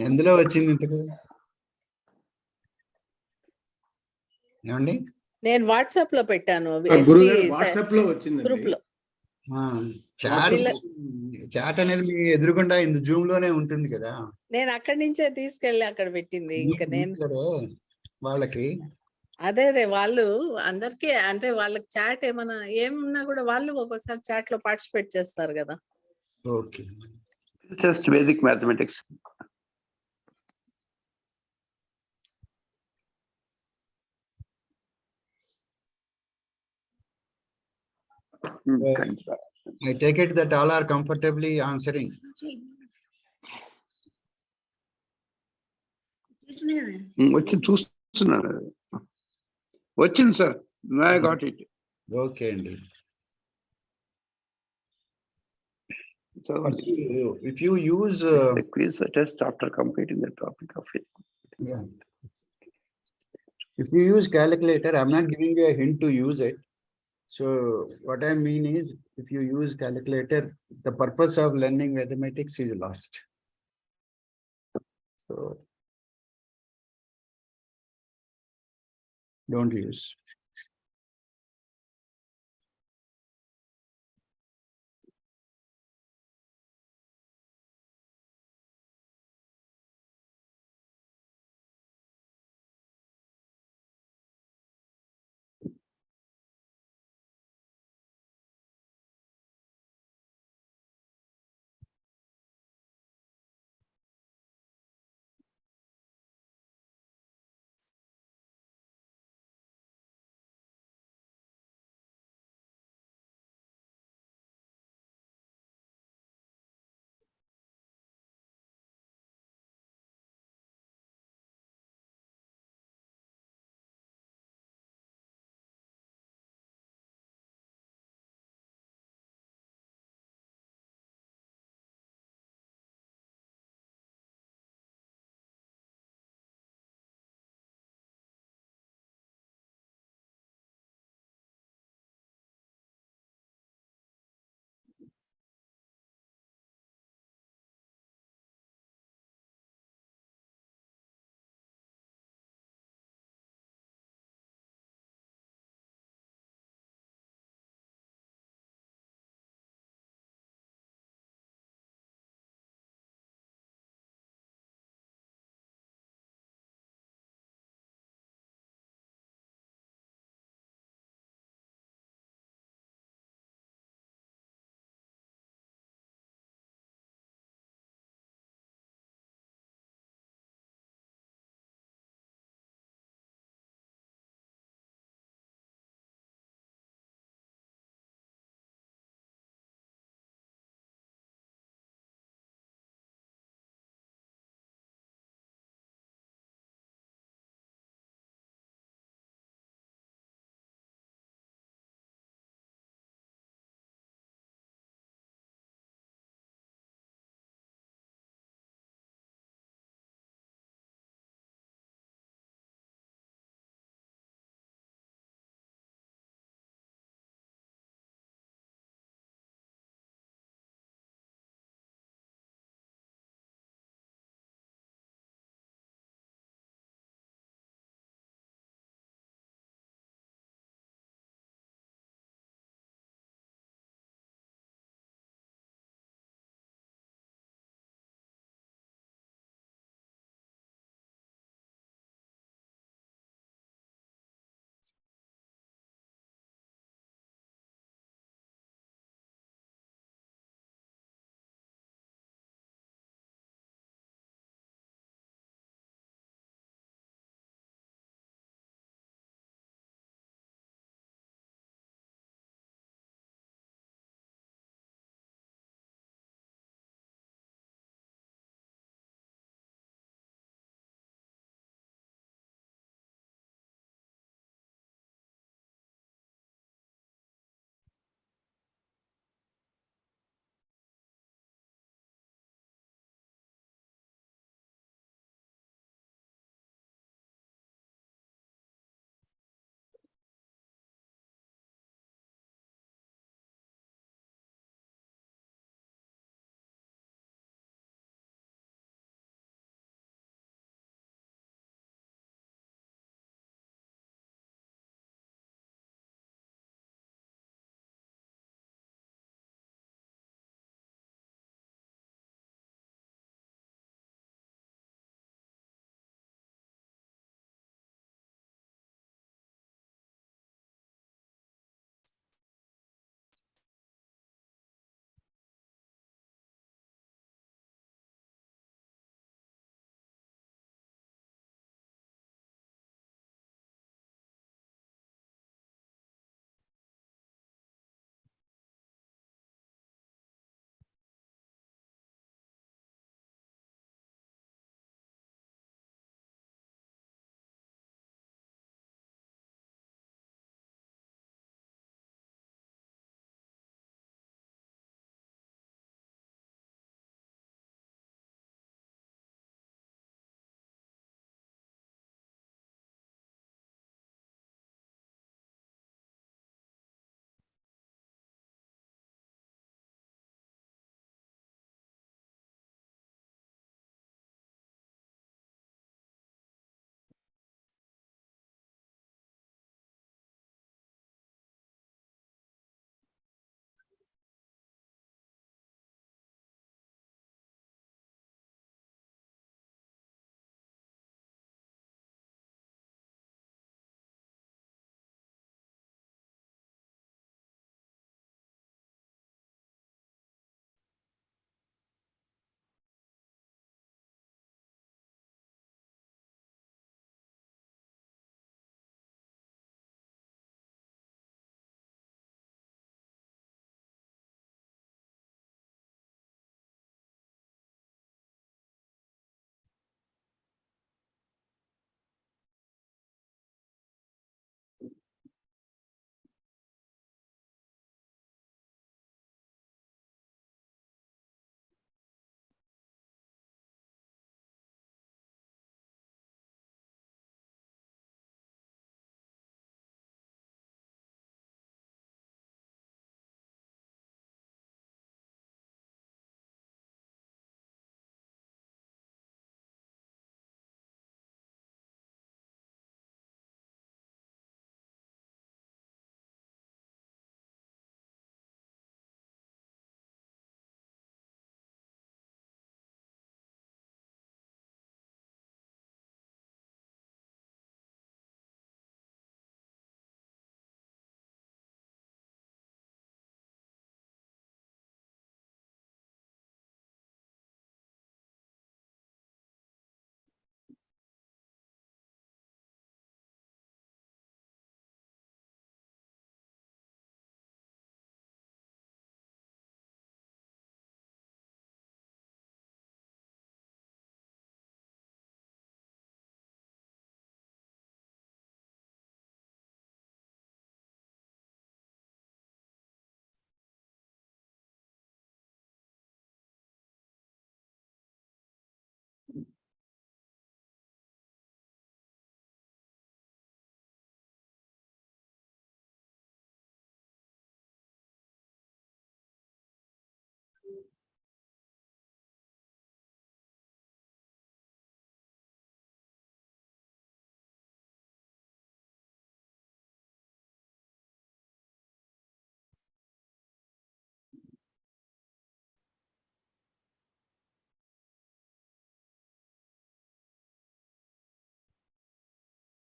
ఎందులో వచ్చింది ఇంతకు? ఏమండి? నేను వాట్సాప్ లో పెట్టాను, గురుగారు వాట్సాప్ లో వచ్చింది గ్రూప్ లో. చాట్ అనేది మీ ఎదురుకుండా ఇందు జూమ్ లోనే ఉంటుంది కదా. నేను అక్కడి నుంచే తీసుకెళ్ళి అక్కడ పెట్టింది. ఇంకా నేను వాళ్ళకి అదే వాళ్ళు అందరికీ, అంటే వాళ్ళకి చాట్ ఏమన్నా ఏమున్నా కూడా వాళ్ళు ఒక్కోసారి చాట్ లో పార్టిసిపేట్ చేస్తారు కదా. Okay. Just Vedic mathematics. I take it that all are comfortably answering. వచ్చి చూస్తున్నాను. వచ్చింది sir, I got it. Okay అండి. So if you use the quiz test after completing the topic of it. Yeah. If you use calculator, I'm not giving you a hint to use it. So what I mean is, if you use calculator, the purpose of learning mathematics is lost. So don't use.